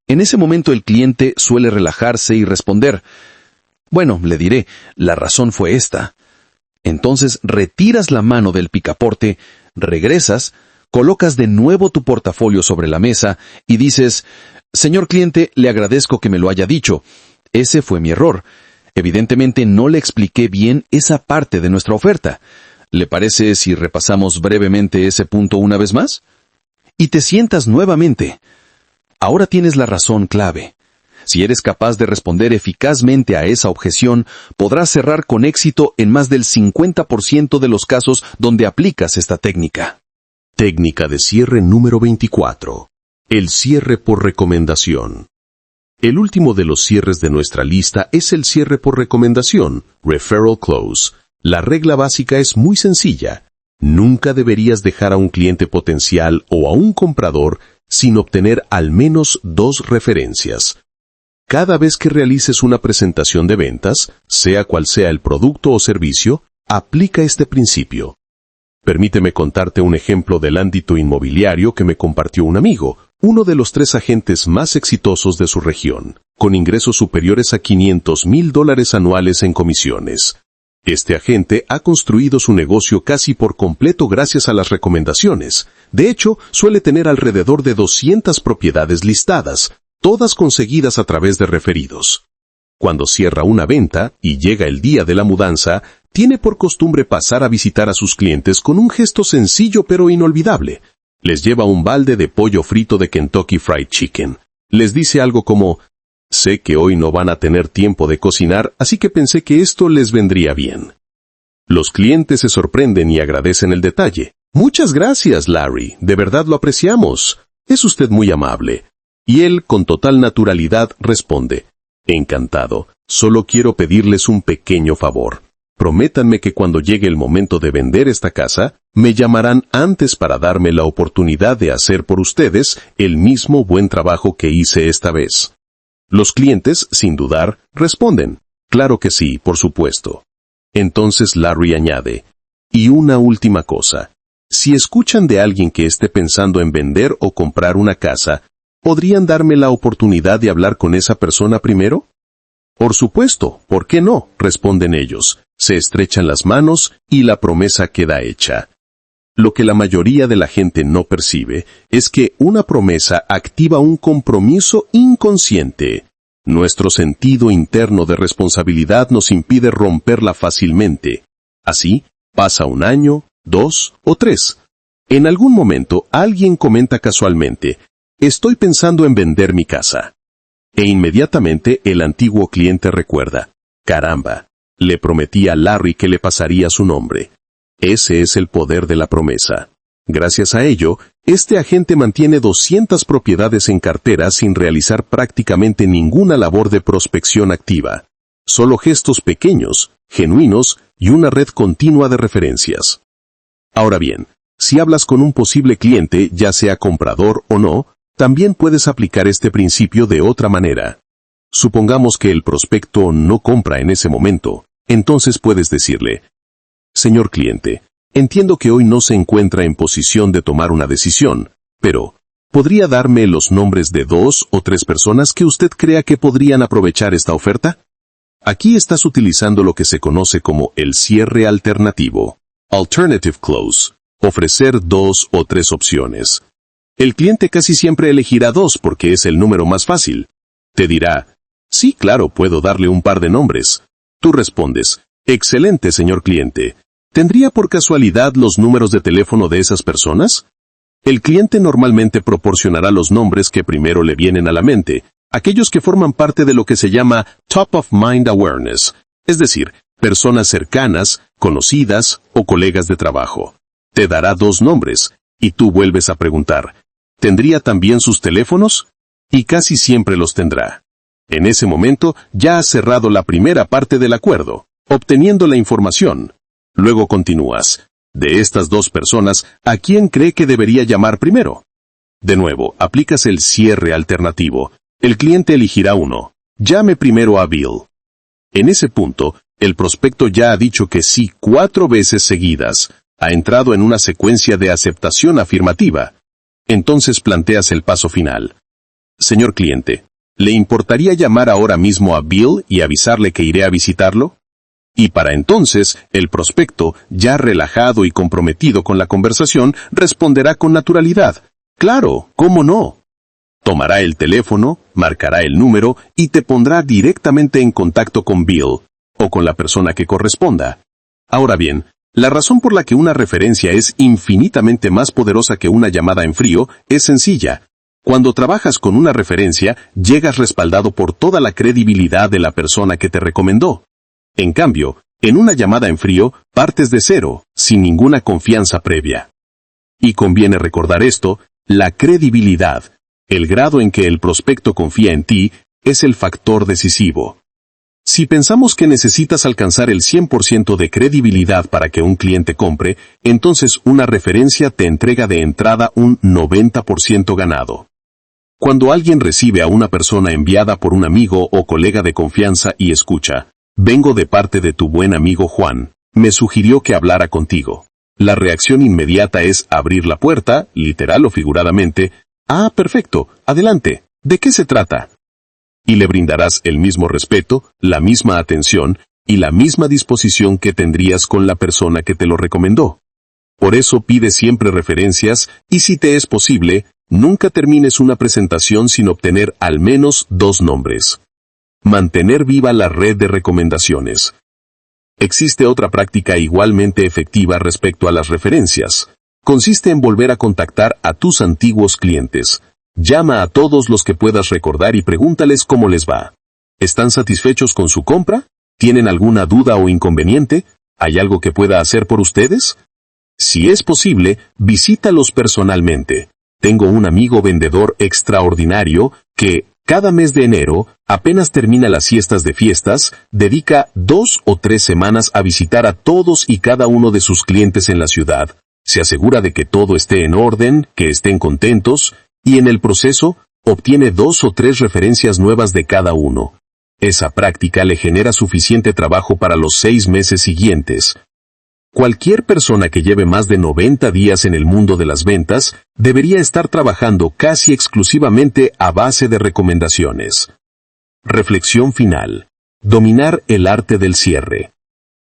En ese momento el cliente suele relajarse y responder, bueno, le diré, la razón fue esta. Entonces retiras la mano del picaporte, regresas, colocas de nuevo tu portafolio sobre la mesa y dices, señor cliente, le agradezco que me lo haya dicho. Ese fue mi error. Evidentemente no le expliqué bien esa parte de nuestra oferta. ¿Le parece si repasamos brevemente ese punto una vez más? Y te sientas nuevamente. Ahora tienes la razón clave. Si eres capaz de responder eficazmente a esa objeción, podrás cerrar con éxito en más del 50% de los casos donde aplicas esta técnica. Técnica de cierre número 24. El cierre por recomendación. El último de los cierres de nuestra lista es el cierre por recomendación, referral close. La regla básica es muy sencilla. Nunca deberías dejar a un cliente potencial o a un comprador sin obtener al menos 2 referencias. Cada vez que realices una presentación de ventas, sea cual sea el producto o servicio, aplica este principio. Permíteme contarte un ejemplo del ámbito inmobiliario que me compartió un amigo, uno de los 3 agentes más exitosos de su región, con ingresos superiores a $500,000 anuales en comisiones. Este agente ha construido su negocio casi por completo gracias a las recomendaciones. De hecho, suele tener alrededor de 200 propiedades listadas, todas conseguidas a través de referidos. Cuando cierra una venta y llega el día de la mudanza, tiene por costumbre pasar a visitar a sus clientes con un gesto sencillo pero inolvidable. Les lleva un balde de pollo frito de Kentucky Fried Chicken. Les dice algo como, sé que hoy no van a tener tiempo de cocinar, así que pensé que esto les vendría bien. Los clientes se sorprenden y agradecen el detalle. Muchas gracias, Larry, de verdad lo apreciamos. Es usted muy amable. Y él, con total naturalidad, responde, encantado, solo quiero pedirles un pequeño favor. Prométanme que cuando llegue el momento de vender esta casa, me llamarán antes para darme la oportunidad de hacer por ustedes el mismo buen trabajo que hice esta vez. Los clientes, sin dudar, responden, claro que sí, por supuesto. Entonces Larry añade, y una última cosa, si escuchan de alguien que esté pensando en vender o comprar una casa, ¿podrían darme la oportunidad de hablar con esa persona primero? Por supuesto, ¿por qué no?, responden ellos. Se estrechan las manos y la promesa queda hecha. Lo que la mayoría de la gente no percibe es que una promesa activa un compromiso inconsciente. Nuestro sentido interno de responsabilidad nos impide romperla fácilmente. Así, pasa 1 año, 2 o 3. En algún momento alguien comenta casualmente, estoy pensando en vender mi casa. E inmediatamente el antiguo cliente recuerda, caramba, le prometí a Larry que le pasaría su nombre. Ese es el poder de la promesa. Gracias a ello, este agente mantiene 200 propiedades en cartera sin realizar prácticamente ninguna labor de prospección activa. Solo gestos pequeños, genuinos y una red continua de referencias. Ahora bien, si hablas con un posible cliente, ya sea comprador o no, también puedes aplicar este principio de otra manera. Supongamos que el prospecto no compra en ese momento, entonces puedes decirle, señor cliente, entiendo que hoy no se encuentra en posición de tomar una decisión, pero ¿podría darme los nombres de 2 o 3 personas que usted crea que podrían aprovechar esta oferta? Aquí estás utilizando lo que se conoce como el cierre alternativo, alternative close, ofrecer 2 o 3 opciones. El cliente casi siempre elegirá 2 porque es el número más fácil. Te dirá, sí, claro, puedo darle un par de nombres. Tú respondes, excelente, señor cliente. ¿Tendría por casualidad los números de teléfono de esas personas? El cliente normalmente proporcionará los nombres que primero le vienen a la mente, aquellos que forman parte de lo que se llama Top of Mind Awareness, es decir, personas cercanas, conocidas o colegas de trabajo. Te dará 2 nombres, y tú vuelves a preguntar, ¿tendría también sus teléfonos? Y casi siempre los tendrá. En ese momento ya has cerrado la primera parte del acuerdo, obteniendo la información. Luego continúas. De estas 2 personas, ¿a quién cree que debería llamar primero? De nuevo, aplicas el cierre alternativo. El cliente elegirá uno. Llame primero a Bill. En ese punto, el prospecto ya ha dicho que sí 4 veces seguidas. Ha entrado en una secuencia de aceptación afirmativa. Entonces planteas el paso final. Señor cliente, ¿le importaría llamar ahora mismo a Bill y avisarle que iré a visitarlo? Y para entonces, el prospecto, ya relajado y comprometido con la conversación, responderá con naturalidad. Claro, ¿cómo no? Tomará el teléfono, marcará el número y te pondrá directamente en contacto con Bill, o con la persona que corresponda. Ahora bien, la razón por la que una referencia es infinitamente más poderosa que una llamada en frío es sencilla. Cuando trabajas con una referencia, llegas respaldado por toda la credibilidad de la persona que te recomendó. En cambio, en una llamada en frío, partes de cero, sin ninguna confianza previa. Y conviene recordar esto, la credibilidad, el grado en que el prospecto confía en ti, es el factor decisivo. Si pensamos que necesitas alcanzar el 100% de credibilidad para que un cliente compre, entonces una referencia te entrega de entrada un 90% ganado. Cuando alguien recibe a una persona enviada por un amigo o colega de confianza y escucha, vengo de parte de tu buen amigo Juan, me sugirió que hablara contigo. La reacción inmediata es abrir la puerta, literal o figuradamente. Ah, perfecto, adelante, ¿de qué se trata? Y le brindarás el mismo respeto, la misma atención y la misma disposición que tendrías con la persona que te lo recomendó. Por eso pide siempre referencias y si te es posible, nunca termines una presentación sin obtener al menos 2 nombres. Mantener viva la red de recomendaciones. Existe otra práctica igualmente efectiva respecto a las referencias. Consiste en volver a contactar a tus antiguos clientes. Llama a todos los que puedas recordar y pregúntales cómo les va. ¿Están satisfechos con su compra? ¿Tienen alguna duda o inconveniente? ¿Hay algo que pueda hacer por ustedes? Si es posible, visítalos personalmente. Tengo un amigo vendedor extraordinario que, cada mes de enero, apenas termina las siestas de fiestas, dedica 2 o 3 semanas a visitar a todos y cada uno de sus clientes en la ciudad. Se asegura de que todo esté en orden, que estén contentos, y en el proceso, obtiene 2 o 3 referencias nuevas de cada uno. Esa práctica le genera suficiente trabajo para los 6 meses siguientes. Cualquier persona que lleve más de 90 días en el mundo de las ventas debería estar trabajando casi exclusivamente a base de recomendaciones. Reflexión final. Dominar el arte del cierre.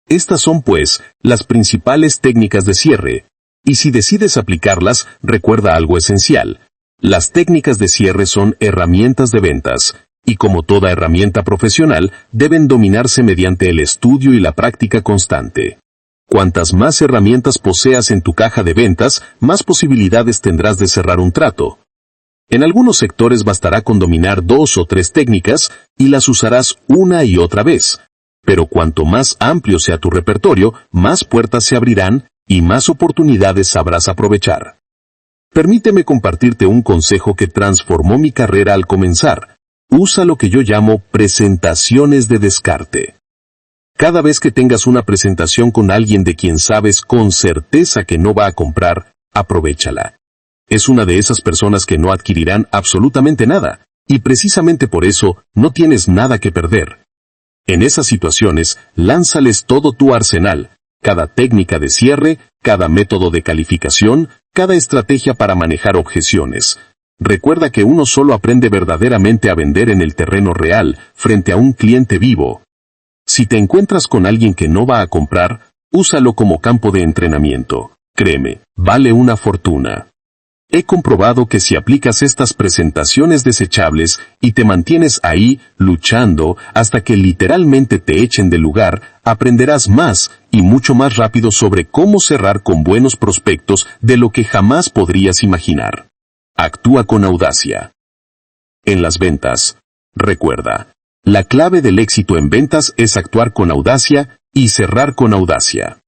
Estas son, pues, las principales técnicas de cierre, y si decides aplicarlas, recuerda algo esencial. Las técnicas de cierre son herramientas de ventas, y como toda herramienta profesional, deben dominarse mediante el estudio y la práctica constante. Cuantas más herramientas poseas en tu caja de ventas, más posibilidades tendrás de cerrar un trato. En algunos sectores bastará con dominar 2 o 3 técnicas y las usarás una y otra vez. Pero cuanto más amplio sea tu repertorio, más puertas se abrirán y más oportunidades sabrás aprovechar. Permíteme compartirte un consejo que transformó mi carrera al comenzar. Usa lo que yo llamo presentaciones de descarte. Cada vez que tengas una presentación con alguien de quien sabes con certeza que no va a comprar, aprovéchala. Es una de esas personas que no adquirirán absolutamente nada, y precisamente por eso no tienes nada que perder. En esas situaciones, lánzales todo tu arsenal, cada técnica de cierre, cada método de calificación, cada estrategia para manejar objeciones. Recuerda que uno solo aprende verdaderamente a vender en el terreno real, frente a un cliente vivo. Si te encuentras con alguien que no va a comprar, úsalo como campo de entrenamiento. Créeme, vale una fortuna. He comprobado que si aplicas estas presentaciones desechables y te mantienes ahí luchando hasta que literalmente te echen del lugar, aprenderás más y mucho más rápido sobre cómo cerrar con buenos prospectos de lo que jamás podrías imaginar. Actúa con audacia. En las ventas, recuerda, la clave del éxito en ventas es actuar con audacia y cerrar con audacia.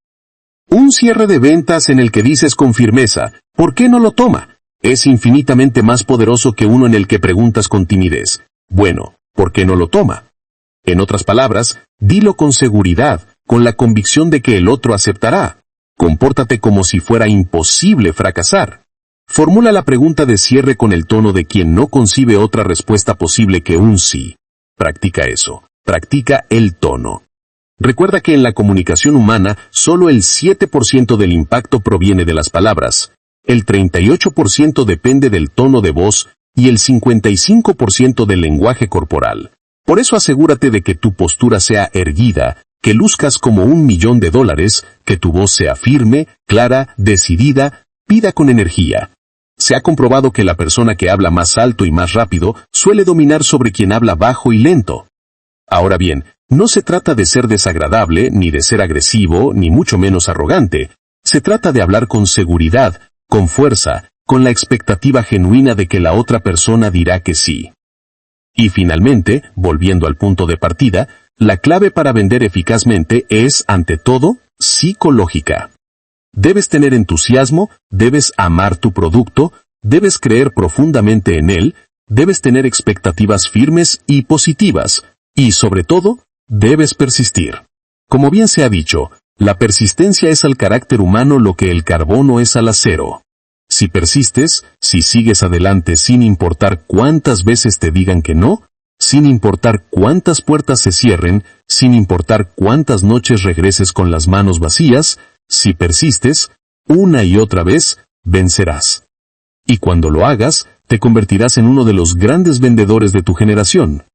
Un cierre de ventas en el que dices con firmeza, ¿por qué no lo toma? Es infinitamente más poderoso que uno en el que preguntas con timidez, bueno, ¿por qué no lo toma? En otras palabras, dilo con seguridad, con la convicción de que el otro aceptará. Compórtate como si fuera imposible fracasar. Formula la pregunta de cierre con el tono de quien no concibe otra respuesta posible que un sí. Practica eso. Practica el tono. Recuerda que en la comunicación humana solo el 7% del impacto proviene de las palabras, el 38% depende del tono de voz y el 55% del lenguaje corporal. Por eso asegúrate de que tu postura sea erguida, que luzcas como $1.000.000, que tu voz sea firme, clara, decidida, pida con energía. Se ha comprobado que la persona que habla más alto y más rápido suele dominar sobre quien habla bajo y lento. Ahora bien, no se trata de ser desagradable, ni de ser agresivo, ni mucho menos arrogante. Se trata de hablar con seguridad, con fuerza, con la expectativa genuina de que la otra persona dirá que sí. Y finalmente, volviendo al punto de partida, la clave para vender eficazmente es, ante todo, psicológica. Debes tener entusiasmo, debes amar tu producto, debes creer profundamente en él, debes tener expectativas firmes y positivas, y sobre todo, debes persistir. Como bien se ha dicho, la persistencia es al carácter humano lo que el carbono es al acero. Si persistes, si sigues adelante sin importar cuántas veces te digan que no, sin importar cuántas puertas se cierren, sin importar cuántas noches regreses con las manos vacías, si persistes, una y otra vez, vencerás. Y cuando lo hagas, te convertirás en uno de los grandes vendedores de tu generación.